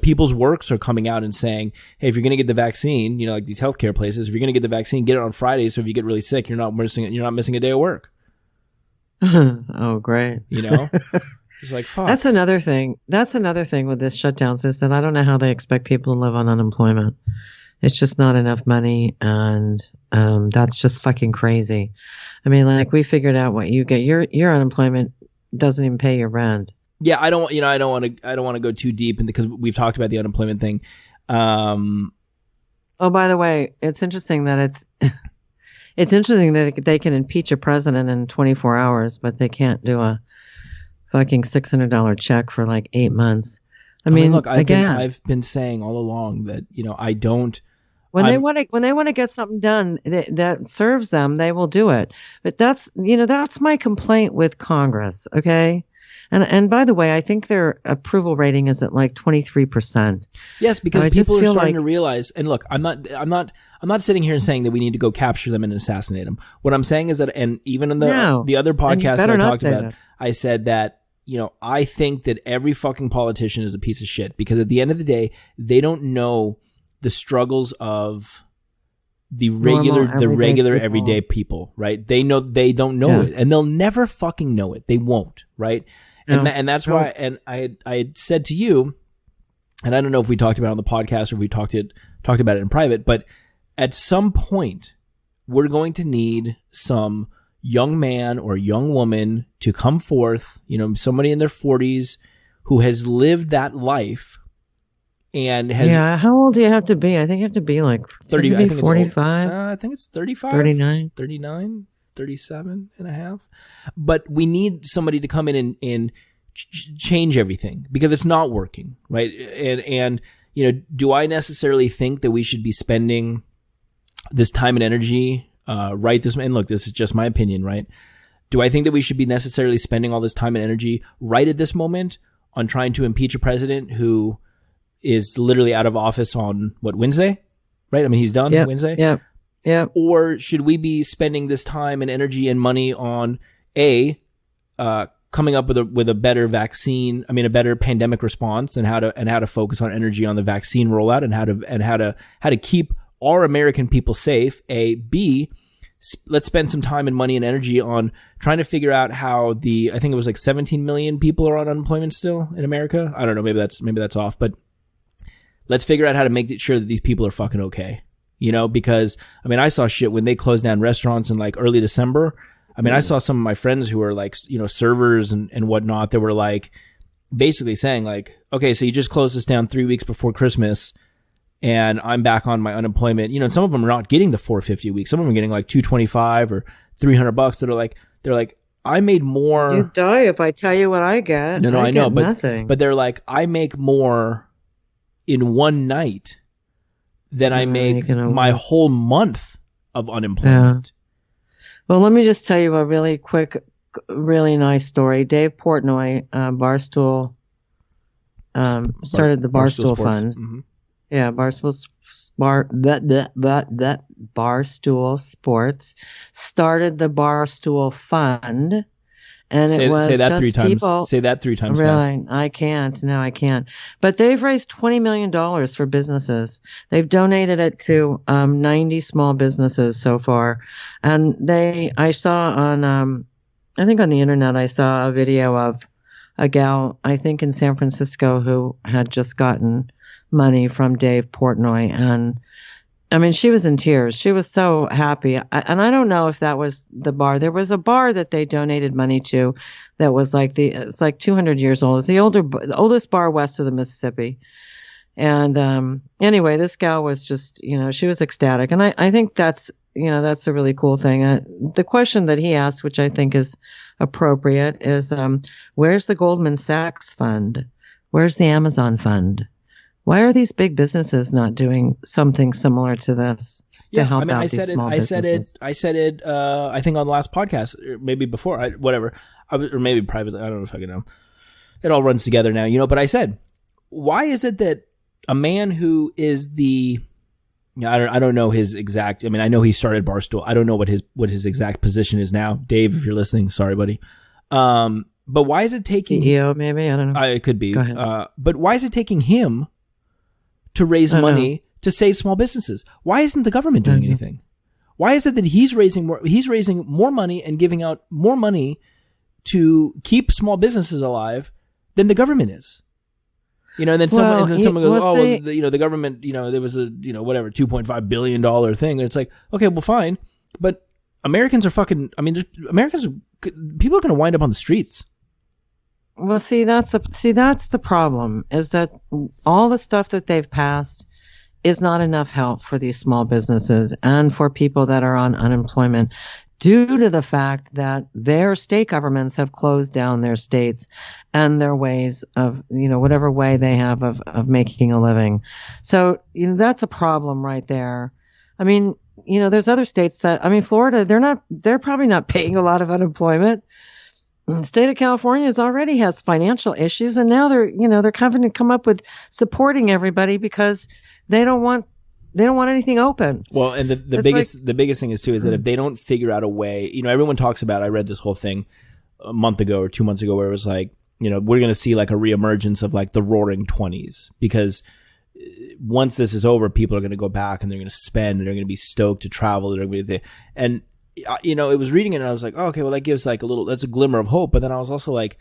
A: people's works are coming out and saying, hey, if you're going to get the vaccine, like these healthcare places, if you're going to get the vaccine, get it on Friday. So if you get really sick, you're not missing a day of work.
B: Oh, great.
A: It's like, fuck.
B: That's another thing with this shutdowns is that I don't know how they expect people to live on unemployment. It's just not enough money. And, that's just fucking crazy. I mean, like we figured out what you get. Your unemployment doesn't even pay your rent.
A: Yeah, I don't want to go too deep because we've talked about the unemployment thing. Oh,
B: by the way, it's interesting that they can impeach a president in 24 hours, but they can't do a fucking $600 check for like 8 months. I mean, look, I've been saying all along that, I don't. When they want to get something done that serves them, they will do it. But that's my complaint with Congress. Okay. And by the way, I think their approval rating is at like 23%.
A: Yes, because people are starting to realize. And look, I'm not sitting here and saying that we need to go capture them and assassinate them. What I'm saying is that, and even in the other podcast that I talked about, I said that I think that every fucking politician is a piece of shit because at the end of the day, they don't know the struggles of the regular everyday people, right? They don't know it, and they'll never fucking know it. They won't, right? And that's why, and I had said to you, and I don't know if we talked about it on the podcast or if we talked about it in private, but at some point we're going to need some young man or young woman to come forth, somebody in their 40s who has lived that life and has.
B: Yeah, how old do you have to be? I think you have to be like 30, I think 45.
A: I think it's 35,
B: 39,
A: 37 and a half. But we need somebody to come in and change everything because it's not working, right? And do I necessarily think that we should be spending this time and energy right this, and look, this is just my opinion, right? Do I think that we should be necessarily spending all this time and energy right at this moment on trying to impeach a president who is literally out of office on Wednesday, right? I mean, he's done Wednesday.
B: Yeah.
A: Or should we be spending this time and energy and money on coming up with a better vaccine? I mean, a better pandemic response and how to focus on energy on the vaccine rollout and how to keep our American people safe. B, let's spend some time and money and energy on trying to figure out how I think it was like 17 million people are on unemployment still in America. I don't know. Maybe that's off, but let's figure out how to make sure that these people are fucking okay. Because I mean, I saw shit when they closed down restaurants in like early December. I mean, I saw some of my friends who are like, servers and whatnot that were like basically saying like, okay, so you just closed us down 3 weeks before Christmas and I'm back on my unemployment. And some of them are not getting the $450 a week. Some of them are getting like $225 or $300 they're like, I made more.
B: You die if I tell you what I get.
A: No, I know, but
B: nothing.
A: But they're like, I make more in one night than I make my whole month of unemployment. Yeah.
B: Well, let me just tell you a really quick, really nice story. Dave Portnoy, Barstool, started the Barstool Fund. Mm-hmm. Yeah, Barstool Sports started the Barstool Fund. And it was
A: say that
B: just
A: 3 times.
B: People.
A: Say that 3 times.
B: Really, fast. I can't. No, I can't. But they've raised $20 million for businesses. They've donated it to 90 small businesses so far. And I saw on, I think on the internet, I saw a video of a gal, I think in San Francisco, who had just gotten money from Dave Portnoy. And I mean, she was in tears. She was so happy. And I don't know if that was the bar. There was a bar that they donated money to that was like it's like 200 years old. It's the oldest bar west of the Mississippi. And anyway, this gal was just, she was ecstatic. And I think that's a really cool thing. The question that he asked, which I think is appropriate, is where's the Goldman Sachs fund? Where's the Amazon fund? Why are these big businesses not doing something similar to this to help out these small businesses?
A: I said it. I think on the last podcast, or maybe before. Or maybe privately. I don't know if I can know. It all runs together now, But I said, why is it that a man who is the I don't know his exact. I mean, I know he started Barstool. I don't know what his exact position is now. Dave, if you're listening, sorry, buddy. But why is it taking
B: CEO? Maybe I don't know.
A: It could be.
B: Go ahead.
A: But why is it taking him to raise money to save small businesses? Why isn't the government doing anything? Why is it that he's raising more money and giving out more money to keep small businesses alive than the government is? You know, and then someone goes, the government, there was a, whatever, $2.5 billion thing. And it's like, okay, well, fine. But Americans are fucking, I mean, people are going to wind up on the streets.
B: Well, that's the problem, is that all the stuff that they've passed is not enough help for these small businesses and for people that are on unemployment, due to the fact that their state governments have closed down their states and their ways of, whatever way they have of making a living. So, that's a problem right there. I mean, there's other states Florida, they're probably not paying a lot of unemployment. The state of California already has financial issues, and now they're having to come up with supporting everybody because they don't want anything open. Well, and
A: the biggest thing is too, is that if they don't figure out a way, everyone talks about, I read this whole thing a month ago or 2 months ago where it was like, we're going to see like a reemergence of like the roaring 20s, because once this is over, people are going to go back and they're going to spend and they're going to be stoked to travel. They're going to be, and it was reading it and I was like, oh, okay, well that gives like that's a glimmer of hope. But then I was also like,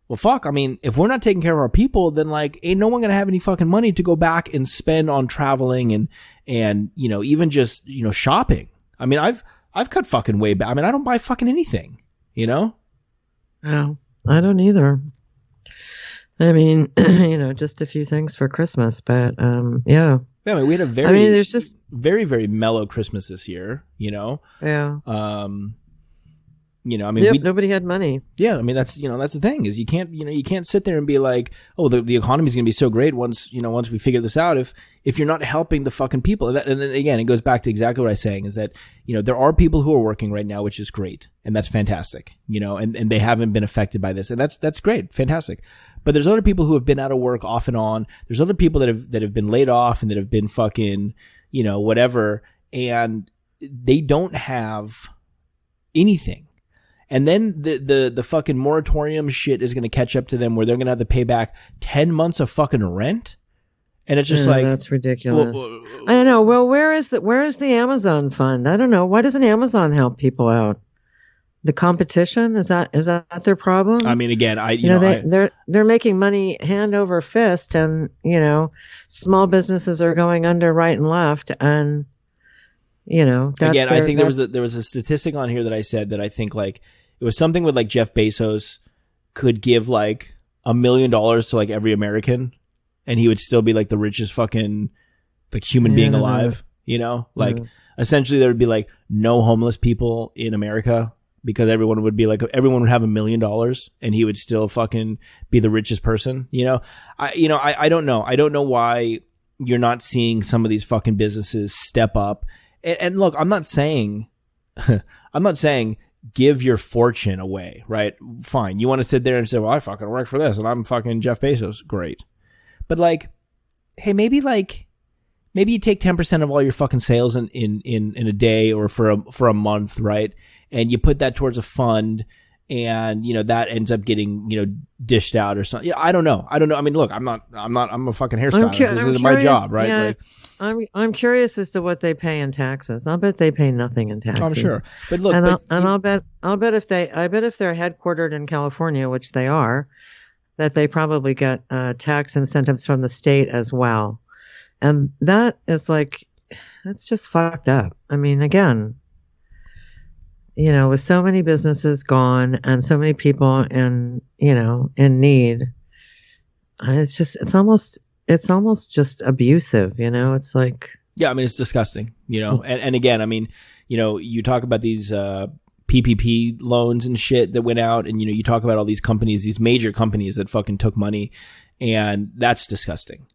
A: well, fuck, I mean, if we're not taking care of our people, then like ain't no one going to have any fucking money to go back and spend on traveling and even just, shopping. I mean, I've cut fucking way back. I mean, I don't buy fucking anything,
B: No, I don't either. I mean, just a few things for Christmas, but yeah.
A: Yeah, I mean, we had there's just very, very mellow Christmas this year,
B: Yeah.
A: Nobody
B: had money.
A: Yeah, I mean that's the thing, is you can't sit there and be like, oh, the economy's going to be so great once we figure this out, if you're not helping the fucking people. And then again, it goes back to exactly what I was saying, is that there are people who are working right now, which is great, and that's fantastic, and they haven't been affected by this, and that's great, fantastic. But there's other people who have been out of work off and on. There's other people that have been laid off and that have been fucking whatever, and they don't have anything. And then the fucking moratorium shit is going to catch up to them, where they're going to have to pay back 10 months of fucking rent. And it's just
B: that's ridiculous. I know. Well, where is the Amazon fund? I don't know. Why doesn't Amazon help people out? The competition, is that their problem? I
A: mean, again,
B: they're making money hand over fist, and small businesses are going under right and left, and
A: again, I think there was a statistic on here that I said that I think like it was something with like Jeff Bezos could give like $1 million to like every American, and he would still be like the richest fucking like human being alive. Essentially there would be like no homeless people in America, because everyone would have $1 million and he would still fucking be the richest person. I don't know. I don't know why you're not seeing some of these fucking businesses step up. And look, I'm not saying give your fortune away, right? Fine. You want to sit there and say, well, I fucking work for this and I'm fucking Jeff Bezos. Great. But like, hey, maybe you take 10% of all your fucking sales in a day or for a month, right? And you put that towards a fund, and that ends up getting dished out or something. I don't know. I mean, look, I'm a fucking hairstylist. This is my job, right?
B: Yeah, I'm curious as to what they pay in taxes. I'll bet they pay nothing in taxes.
A: I'm sure. But look,
B: I'll bet if they're headquartered in California, which they are, that they probably get tax incentives from the state as well. And that is like, that's just fucked up. I mean, again, with so many businesses gone and so many people in need, it's almost just abusive, it's like.
A: Yeah. I mean, it's disgusting, and again, I mean, you talk about these, PPP loans and shit that went out, and, you talk about all these companies, these major companies that fucking took money, and that's disgusting,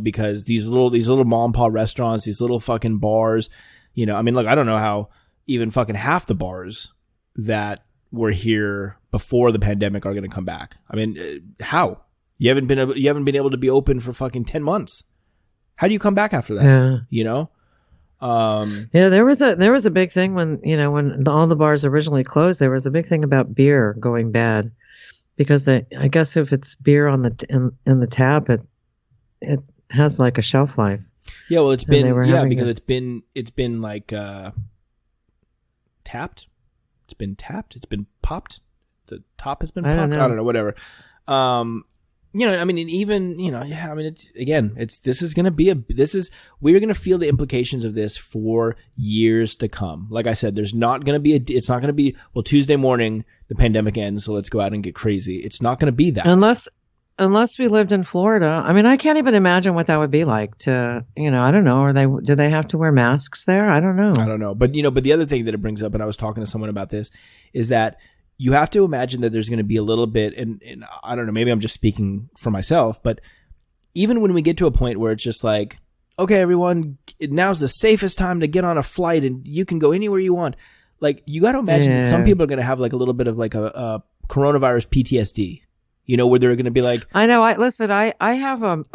A: because these little mom and pop restaurants, these little fucking bars, I mean, look, I don't know how even fucking half the bars that were here before the pandemic are going to come back. I mean, how? You haven't been able to be open for fucking 10 months. How do you come back after that?
B: Yeah. Yeah, there was a big thing when all the bars originally closed. There was a big thing about beer going bad because I guess if it's beer on in the tap, it has like a shelf life.
A: Yeah, well, it's been like tapped. It's been tapped. It's been popped. The top has been popped. I don't know. Whatever. I mean, even, yeah, I mean, we're going to feel the implications of this for years to come. Like I said, it's not going to be, well, Tuesday morning, the pandemic ends, so let's go out and get crazy. It's not going to be that. Unless
B: we lived in Florida. I mean, I can't even imagine what that would be like to, I don't know. Do they have to wear masks there? I don't know.
A: But, but the other thing that it brings up, and I was talking to someone about this, is that you have to imagine that there's going to be a little bit, and I don't know, maybe I'm just speaking for myself, but even when we get to a point where it's just like, okay, everyone, now's the safest time to get on a flight and you can go anywhere you want. Like, you got to imagine that some people are going to have like a little bit of like a coronavirus PTSD, where they're going to be like,
B: I know. I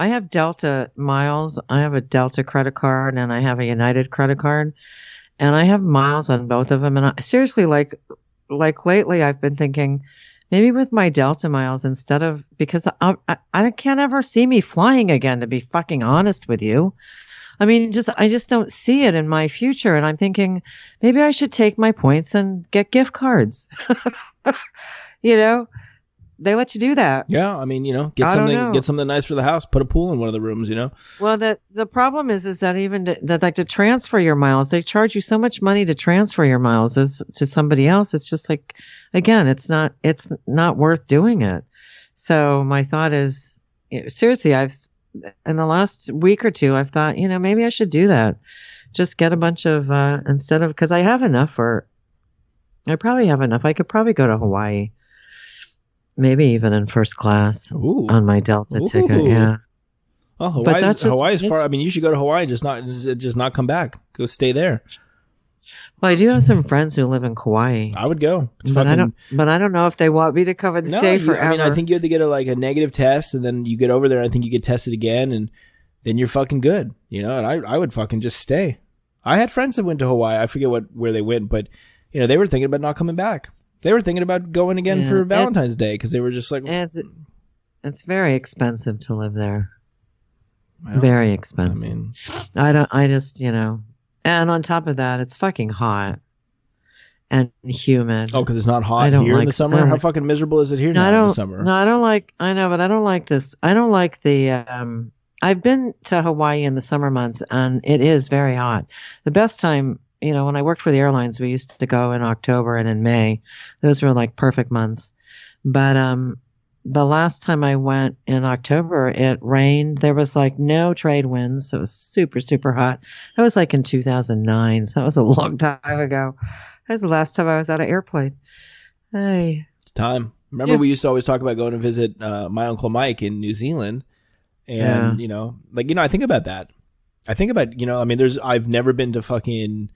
B: have Delta miles. I have a Delta credit card and I have a United credit card, and I have miles on both of them. And seriously, like lately I've been thinking maybe with my Delta miles, because I can't ever see me flying again, to be fucking honest with you. I mean, I just don't see it in my future. And I'm thinking maybe I should take my points and get gift cards. They let you do that.
A: Yeah, I mean, get something nice for the house. Put a pool in one of the rooms.
B: Well, the problem is that even to transfer your miles, they charge you so much money to transfer your miles to somebody else. It's just like, again, it's not worth doing it. So my thought is, seriously, in the last week or two, I've thought, maybe I should do that. Just get a bunch of because I have enough I probably have enough. I could probably go to Hawaii. Maybe even in first class.
A: Ooh.
B: On my Delta ticket, yeah.
A: Well, Hawaii's far. I mean, you should go to Hawaii, just not come back. Go stay there.
B: Well, I do have some friends who live in Kauai.
A: I would go.
B: But I don't know if they want me to come and stay forever.
A: I mean, I think you have to get a negative test, and then you get over there, and I think you get tested again, and then you're fucking good. And I would fucking just stay. I had friends that went to Hawaii. I forget where they went, but they were thinking about not coming back. They were thinking about going again for Valentine's Day because they were just like...
B: It's very expensive to live there. Well, very expensive. I just, and on top of that, it's fucking hot and humid.
A: Oh, because it's not hot here in the summer? How fucking miserable is it here now in the summer?
B: No, I know, but I don't like this. I don't like the... I've been to Hawaii in the summer months, and it is very hot. The best time... when I worked for the airlines, we used to go in October and in May. Those were like perfect months. But the last time I went in October, it rained. There was like no trade winds. So it was super, super hot. That was like in 2009. So that was a long time ago. That was the last time I was on an airplane. Hey.
A: It's time. Remember, we used to always talk about going to visit my Uncle Mike in New Zealand. And, I think about that. I think about, I've never been to fucking...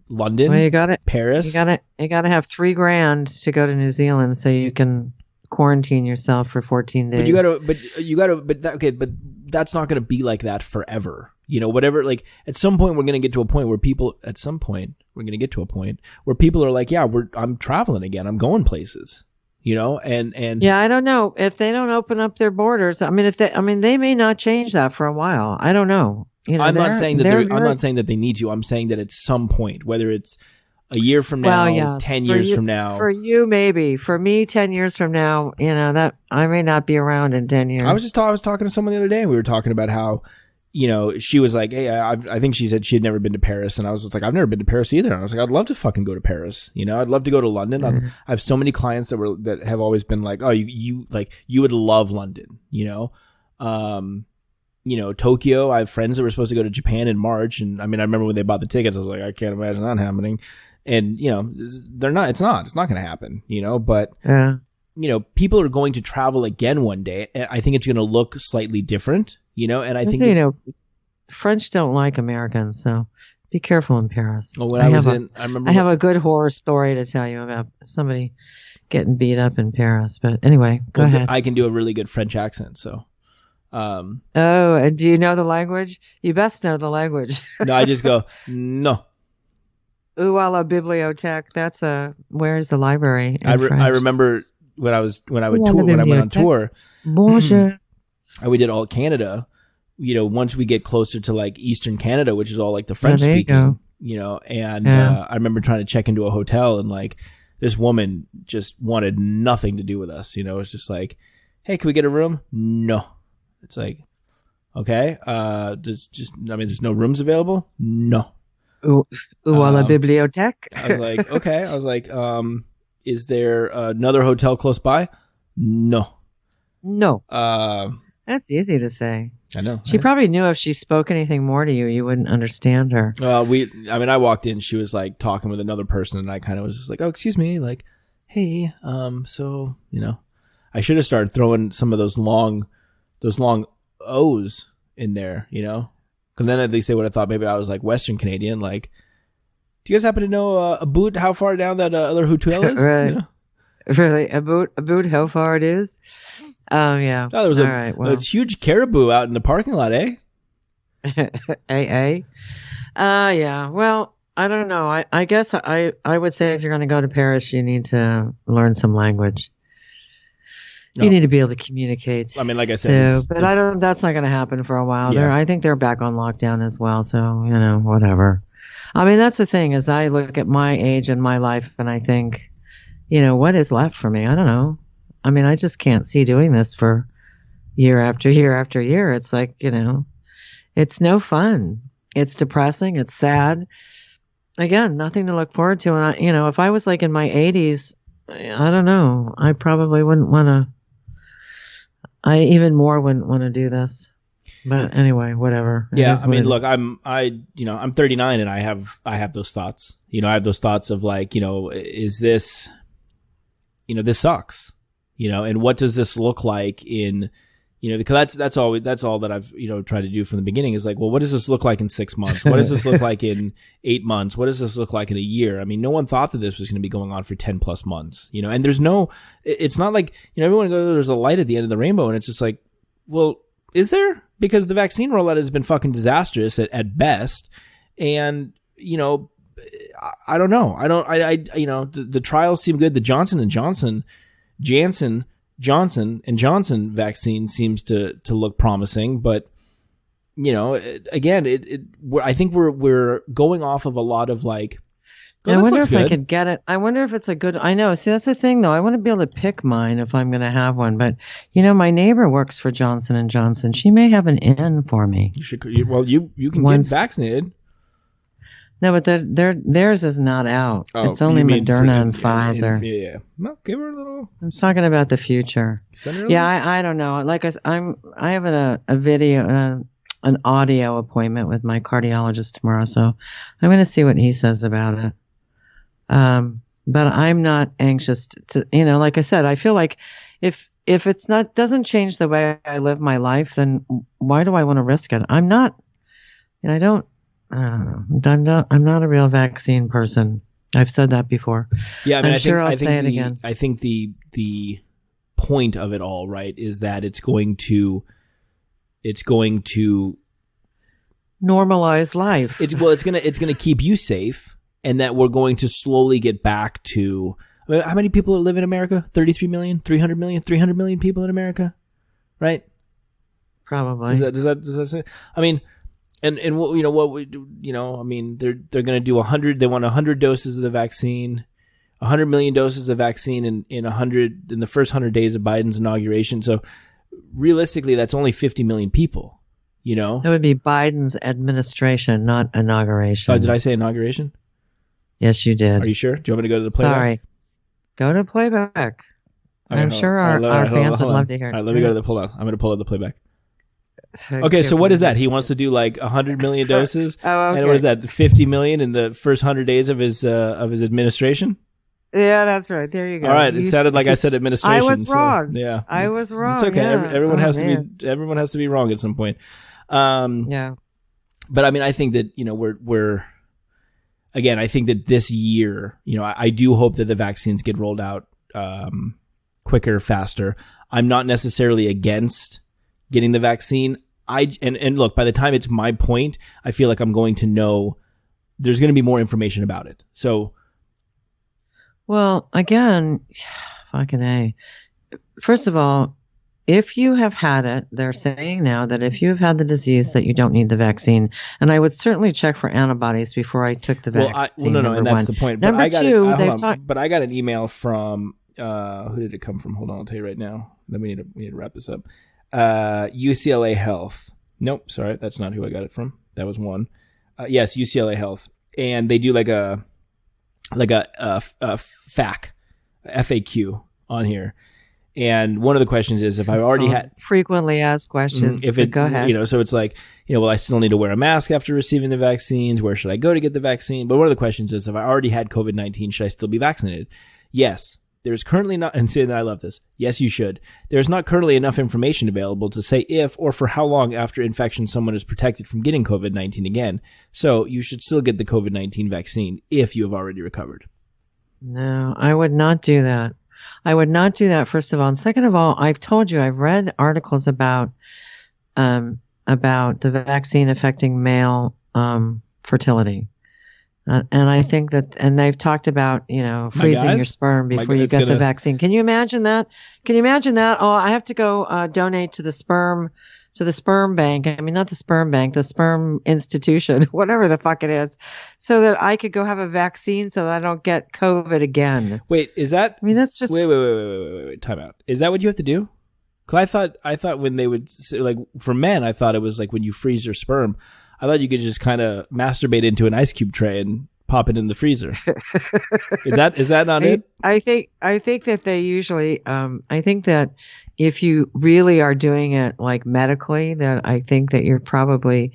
A: London, Paris.
B: You got to have $3,000 to go to New Zealand so you can quarantine yourself for 14 days.
A: But that's not going to be like that forever. Whatever. Like at some point we're going to get to a point where people. Are like, yeah, I'm traveling again. I'm going places. And
B: yeah, I don't know if they don't open up their borders. I mean, they may not change that for a while. I don't know.
A: I'm not saying that they need to. I'm saying that at some point, whether it's a year from now, 10 years from now.
B: For you, maybe. For me, 10 years from now, that I may not be around in 10 years.
A: I was talking to someone the other day, and we were talking about how, she was like, hey, I think she said she had never been to Paris. And I was just like, I've never been to Paris either. And I was like, I'd love to fucking go to Paris. I'd love to go to London. I have so many clients that have always been like, oh, you would love London, Tokyo. I have friends that were supposed to go to Japan in March. And I remember when they bought the tickets, I was like, I can't imagine that happening. And, they're not, it's not going to happen, but, people are going to travel again one day. And I think it's going to look slightly different, and I think,
B: French don't like Americans. So be careful in Paris.
A: Well, when I
B: have a good horror story to tell you about somebody getting beat up in Paris. But anyway, go ahead.
A: I can do a really good French accent. So,
B: Oh, and do you know the language? You best know the language.
A: No, I just go, no.
B: Où à la bibliothèque? That's where's the library in
A: I
B: French?
A: remember when I
B: Où à la
A: went on
B: bibliothèque?
A: tour,
B: Bonjour.
A: and we did all Canada. Once we get closer to like Eastern Canada, which is all like the French
B: there you
A: speaking,
B: go.
A: and
B: Yeah.
A: I remember trying to check into a hotel, and like this woman just wanted nothing to do with us. It's just like, hey, can we get a room? No. It's like, okay, there's no rooms available? No.
B: Où à la bibliothèque?
A: I was like, okay. I was like, is there another hotel close by? No.
B: No. That's easy to say.
A: I know.
B: She
A: right?
B: probably knew if she spoke anything more to you, you wouldn't understand her.
A: I walked in, she was like talking with another person, and I kind of was just like, oh, excuse me, like, hey, so, I should have started throwing some of those long O's in there, because then at least they would have thought maybe I was like Western Canadian. Like, do you guys happen to know about how far down that other hotel is?
B: Right. Really? About how far it is? Yeah.
A: Oh, there was a huge caribou out in the parking lot, eh?
B: AA? Yeah. Well, I don't know. I guess I would say if you're going to go to Paris, you need to learn some language.
A: No.
B: You need to be able to communicate.
A: I mean, like I said,
B: that's not going to happen for a while.
A: Yeah.
B: I think they're back on lockdown as well. So, whatever. I mean, that's the thing is I look at my age and my life and I think, what is left for me? I don't know. I mean, I just can't see doing this for year after year after year. It's like, it's no fun. It's depressing. It's sad. Again, nothing to look forward to. And if I was like in my 80s, I don't know. I probably wouldn't want to. I even more wouldn't want to do this. But anyway, whatever.
A: Yeah, I mean, look, I'm 39 and I have those thoughts. I have those thoughts of like, is this, this sucks. And what does this look like in, because that's all that I've, tried to do from the beginning is like, well, what does this look like in 6 months? What does this look like in 8 months? What does this look like in a year? I mean, no one thought that this was going to be going on for 10 plus months, and it's not like, everyone goes, there's a light at the end of the rainbow. And it's just like, well, is there? Because the vaccine rollout has been fucking disastrous at best. And, I don't know. The trials seem good. The Johnson & Johnson vaccine seems to look promising, but again, I think we're going off of a lot of like.
B: I wonder if I could get it. I wonder if it's a good. I know. See, that's the thing, though. I want to be able to pick mine if I'm going to have one. But my neighbor works for Johnson & Johnson. She may have an in for me.
A: You should. Well, you can get vaccinated.
B: No, but theirs is not out.
A: Oh,
B: it's only Moderna and Pfizer.
A: Yeah. Well, give her a little.
B: I'm talking about the future. I don't know. Like I have a video, an audio appointment with my cardiologist tomorrow, so I'm going to see what he says about it. But I'm not anxious to, like I said, I feel like if it's doesn't change the way I live my life, then why do I want to risk it? I'm not. I don't know. I'm not a real vaccine person. I've said that before.
A: Yeah, I mean,
B: I'll say it again.
A: I think the point of it all, right, is that it's going to
B: normalize life.
A: It's going to keep you safe, and that we're going to slowly get back to. I mean, how many people live in America? 33 million, 300 million, 300 million people in America, right?
B: Probably.
A: Does that say? I mean. And I mean, they're going to do 100. They want 100 doses of the vaccine, 100 million doses of vaccine in the first 100 days of Biden's inauguration. So realistically, that's only 50 million people. It
B: would be Biden's administration, not inauguration.
A: Oh, did I say inauguration?
B: Yes, you did.
A: Are you sure? Do you want me to go to the playback?
B: Sorry, go to playback. Okay, I'm sure our fans would love to hear.
A: All right, let me go to hold on. I'm going to pull up the playback. Okay, so what is that? He wants to do like 100 million doses,
B: okay.
A: And what is that? 50 million in the first 100 days of his administration.
B: Yeah, that's right. There you go.
A: All right, it sounded like I said administration.
B: I was wrong.
A: Yeah,
B: I was wrong.
A: It's okay.
B: Yeah.
A: Everyone has to be wrong at some point.
B: Yeah,
A: but I mean, I think that we're again. I think that this year, I do hope that the vaccines get rolled out quicker, faster. I'm not necessarily against getting the vaccine. And look, by the time it's my point, I feel like I'm going to know there's going to be more information about it. So,
B: well, again, fucking A. First of all, if you have had it, they're saying now that if you have had the disease, that you don't need the vaccine. And I would certainly check for antibodies before I took the vaccine.
A: No, and that's the point. But
B: Number two,
A: but I got an email from who did it come from? Hold on, I'll tell you right now. Then we need to wrap this up. UCLA Health. Nope, sorry, that's not who I got it from. That was one. Yes, UCLA Health, and they do like a FAQ on here. And one of the questions is if I already had
B: frequently asked questions. Go ahead.
A: So it's like, will I still need to wear a mask after receiving the vaccines? Where should I go to get the vaccine? But one of the questions is if I already had COVID-19, should I still be vaccinated? Yes. There's currently not, and say that I love this. Yes, you should. There's not currently enough information available to say if or for how long after infection someone is protected from getting COVID-19 again. So you should still get the COVID-19 vaccine if you have already recovered.
B: No, I would not do that. I would not do that, first of all. And second of all, I've told you, I've read articles about the vaccine affecting male fertility. And I think that, and they've talked about, freezing your sperm before you get the vaccine. Can you imagine that? Oh, I have to go donate to the sperm bank. I mean, not the sperm bank, the sperm institution, whatever the fuck it is, so that I could go have a vaccine so that I don't get COVID again.
A: Wait, is that?
B: I mean, that's just.
A: Wait. Time out. Is that what you have to do? Because I thought when they would say, like, for men, I thought it was like when you freeze your sperm. I thought you could just kind of masturbate into an ice cube tray and pop it in the freezer. Is that not it?
B: I think that they usually. I think that if you really are doing it like medically, that I think that you're probably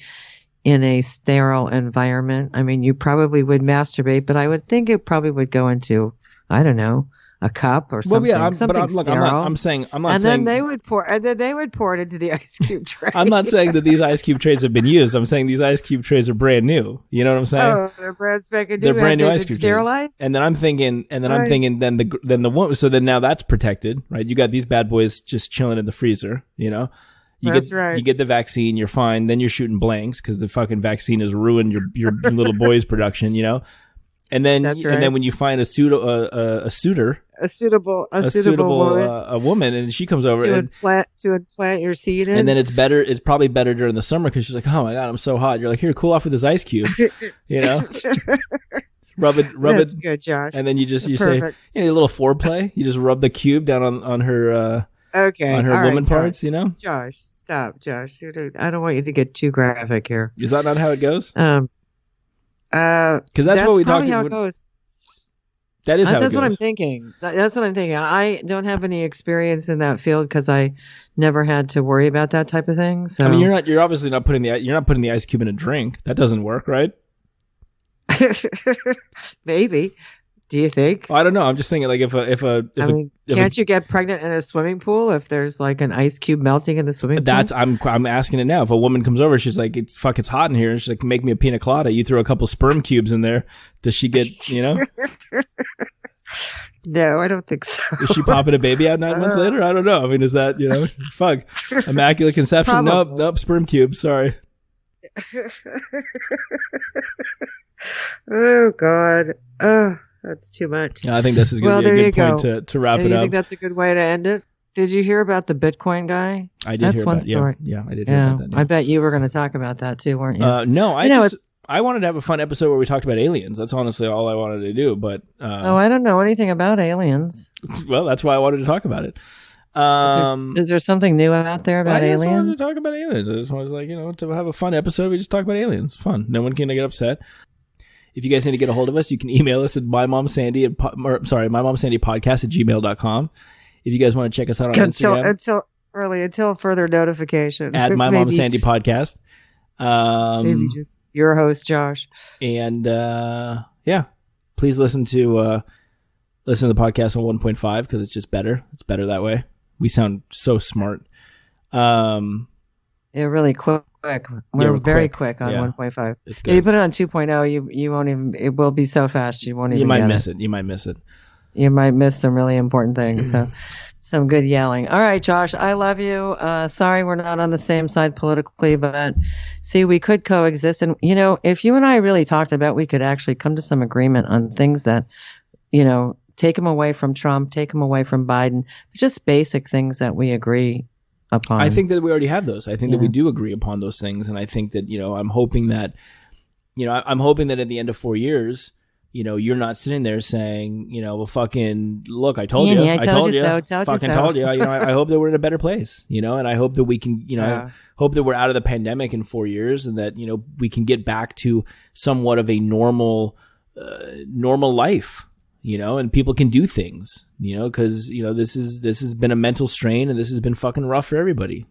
B: in a sterile environment. I mean, you probably would masturbate, but I would think it probably would go into, I don't know, a cup or something. Well, yeah,
A: something sterile. I'm not saying.
B: Then they would pour it into the ice cube tray.
A: I'm not saying that these ice cube trays have been used. I'm saying these ice cube trays are brand new. You know what I'm saying?
B: Oh, they're brand spanking new.
A: They're brand new ice cube
B: sterilized?
A: trays. And then I'm thinking, then the one. So then now that's protected, right? You got these bad boys just chilling in the freezer.
B: That's right.
A: You get the vaccine, you're fine. Then you're shooting blanks because the fucking vaccine has ruined your little boy's production. And then when you find a suitable woman, and she comes over
B: to implant your seed in,
A: and then it's probably better during the summer because she's like, oh my god, I'm so hot. You're like, here, cool off with this ice cube, rub it.
B: That's good, Josh.
A: And then you say, a little foreplay. You just rub the cube down on her on her woman parts.
B: Josh, stop, Josh. I don't want you to get too graphic here.
A: Is that not how it goes?
B: Because
A: that's what we talked
B: about. How it goes.
A: That is how it goes.
B: That's what I'm thinking. That's what I'm thinking. I don't have any experience in that field because I never had to worry about that type of thing. So
A: I mean, you're obviously not putting the ice cube in a drink. That doesn't work, right?
B: Maybe. Do you think?
A: I don't know. I'm just thinking, like,
B: can't you get pregnant in a swimming pool if there's like an ice cube melting in the swimming pool?
A: I'm asking it now. If a woman comes over, she's like, it's hot in here. And she's like, make me a pina colada. You throw a couple sperm cubes in there. Does she get,
B: No, I don't think so.
A: Is she popping a baby out 9 months later? I don't know. I mean, is that, fuck, immaculate conception?
B: Probably.
A: Nope, sperm cubes. Sorry.
B: Oh God. That's too much.
A: I think this is going to be a good point to wrap it up.
B: You think that's a good way to end it? Did you hear about the Bitcoin guy?
A: I did hear about that.
B: Story.
A: Yeah, I did hear about that. Yeah.
B: I bet you were going to talk about that too, weren't you?
A: No, I wanted to have a fun episode where we talked about aliens. That's honestly all I wanted to do. But
B: I don't know anything about aliens.
A: Well, that's why I wanted to talk about it.
B: Is there something new out there about aliens? I just wanted
A: to talk about aliens. I just was like, to have a fun episode, we just talk about aliens. It's fun. No one can get upset. If you guys need to get a hold of us, you can email us at mymomsandypodcast@gmail.com. If you guys want to check us out on Instagram.
B: Until further notification.
A: At mymomsandypodcast.
B: Maybe just your host, Josh.
A: And please listen to the podcast on 1.5 because it's just better. It's better that way. We sound so smart.
B: Really quick. We're very quick on 1.5.
A: It's good.
B: If you put it on 2.0, you won't even. It will be so fast you won't even.
A: You might
B: get
A: miss it. You might miss it.
B: You might miss some really important things. some good yelling. All right, Josh, I love you. Sorry we're not on the same side politically, but see, we could coexist. And, if you and I really talked about, we could actually come to some agreement on things that, take them away from Trump, take them away from Biden, just basic things that we agree upon.
A: I think that we already have those. I think that we do agree upon those things. And I think that, I'm hoping that, at the end of 4 years, you're not sitting there saying, well, fucking, look, I told you, I told you, fucking told you. I hope that we're in a better place, and I hope that we can, hope that we're out of the pandemic in 4 years, and that, we can get back to somewhat of a normal life, and people can do things, because, this has been a mental strain, and this has been fucking rough for everybody,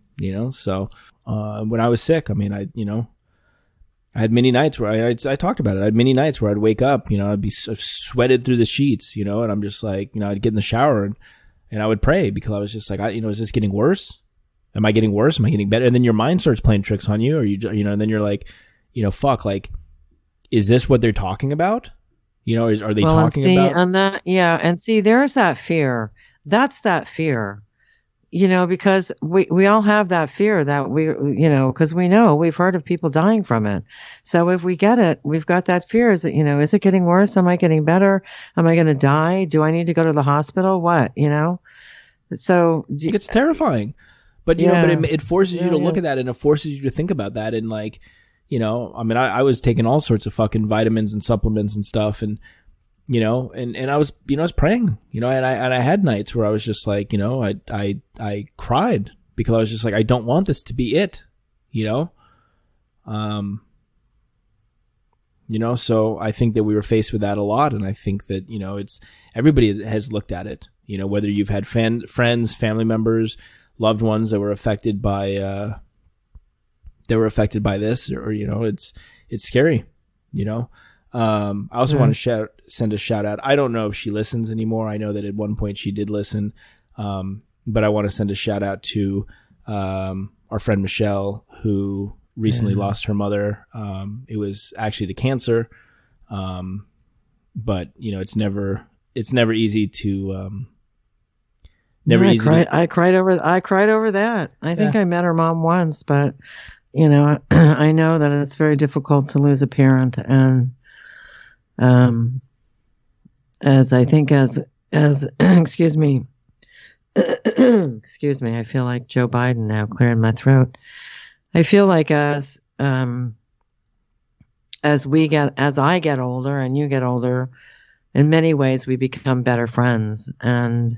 A: So, when I was sick, I had many nights where I talked about it. I had many nights where I'd wake up, I'd be sweated through the sheets, and I'm just like, I'd get in the shower and I would pray, because I was just like, is this getting worse? Am I getting worse? Am I getting better? And then your mind starts playing tricks on you, or and then you're like, fuck, like, is this what they're talking about? Are they talking about?
B: And see, there's that fear. That's that fear. Because we all have that fear that because we know we've heard of people dying from it. So if we get it, we've got that fear. Is it, is it getting worse? Am I getting better? Am I going to die? Do I need to go to the hospital? What, So
A: it's terrifying, but but it forces you to look at that, and it forces you to think about that. And like, I was taking all sorts of fucking vitamins and supplements and stuff, and and I was, I was praying, and I had nights where I was just like, I cried, because I was just like, I don't want this to be it, so I think that we were faced with that a lot. And I think that, it's, everybody has looked at it, whether you've had friends, family members, loved ones that were affected by this, or, it's scary, I also want to send a shout out. I don't know if she listens anymore. I know that at one point she did listen. But I want to send a shout out to, our friend Michelle, who recently lost her mother. It was actually to cancer. But it's never easy to,
B: I cried over that. I think I met her mom once, but I know that it's very difficult to lose a parent. And, as excuse me, I feel like Joe Biden now, clearing my throat. I feel like as I get older and you get older, in many ways we become better friends. And,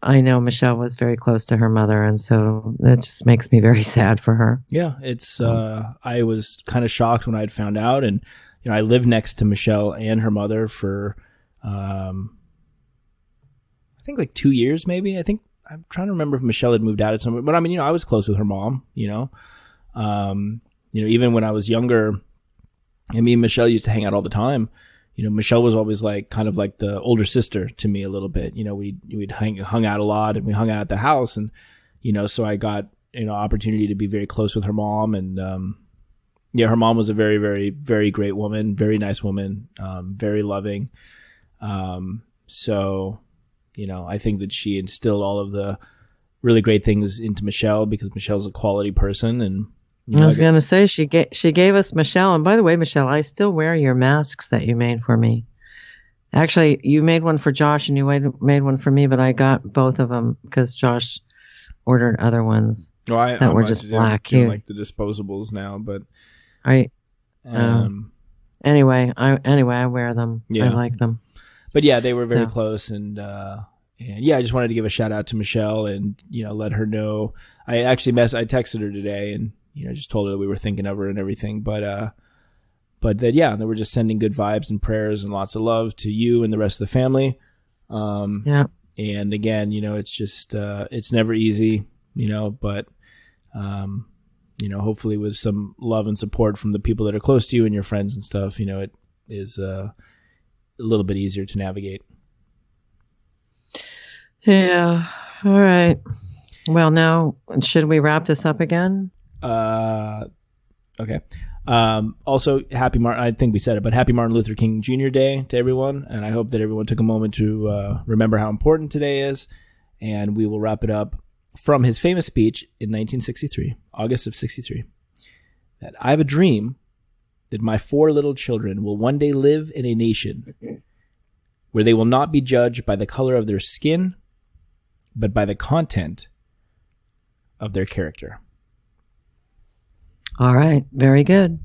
B: I know Michelle was very close to her mother, and so that just makes me very sad for her.
A: Yeah, it's I was kind of shocked when I had found out, and I lived next to Michelle and her mother for I think like 2 years, maybe. I think I'm trying to remember if Michelle had moved out at some point, but I was close with her mom. Even when I was younger, and me and Michelle used to hang out all the time. Michelle was always like kind of like the older sister to me a little bit. We'd hung out a lot, and we hung out at the house, and so I got opportunity to be very close with her mom, and her mom was a very, very, very great woman, very nice woman, very loving. So I think that she instilled all of the really great things into Michelle, because Michelle's a quality person. And
B: I was going to say, she gave us Michelle. And by the way, Michelle, I still wear your masks that you made for me. Actually, you made one for Josh and you made one for me, but I got both of them because Josh ordered other ones that were just black.
A: I like the disposables now, but
B: anyway, I wear them. Yeah. I like them.
A: But yeah, they were very close, and I just wanted to give a shout out to Michelle and let her know. I actually I texted her today, and just told her that we were thinking of her and everything, but that, they were just sending good vibes and prayers and lots of love to you and the rest of the family. And again, it's just, it's never easy, but, hopefully with some love and support from the people that are close to you and your friends and stuff, it is, a little bit easier to navigate.
B: Yeah. All right. Well, now, should we wrap this up again?
A: Okay. Also, I think we said it, but happy Martin Luther King Jr. Day to everyone. And I hope that everyone took a moment to remember how important today is. And we will wrap it up from his famous speech in 1963, August of 63, that I have a dream that my 4 little children will one day live in a nation where they will not be judged by the color of their skin, but by the content of their character.
B: All right. Very good.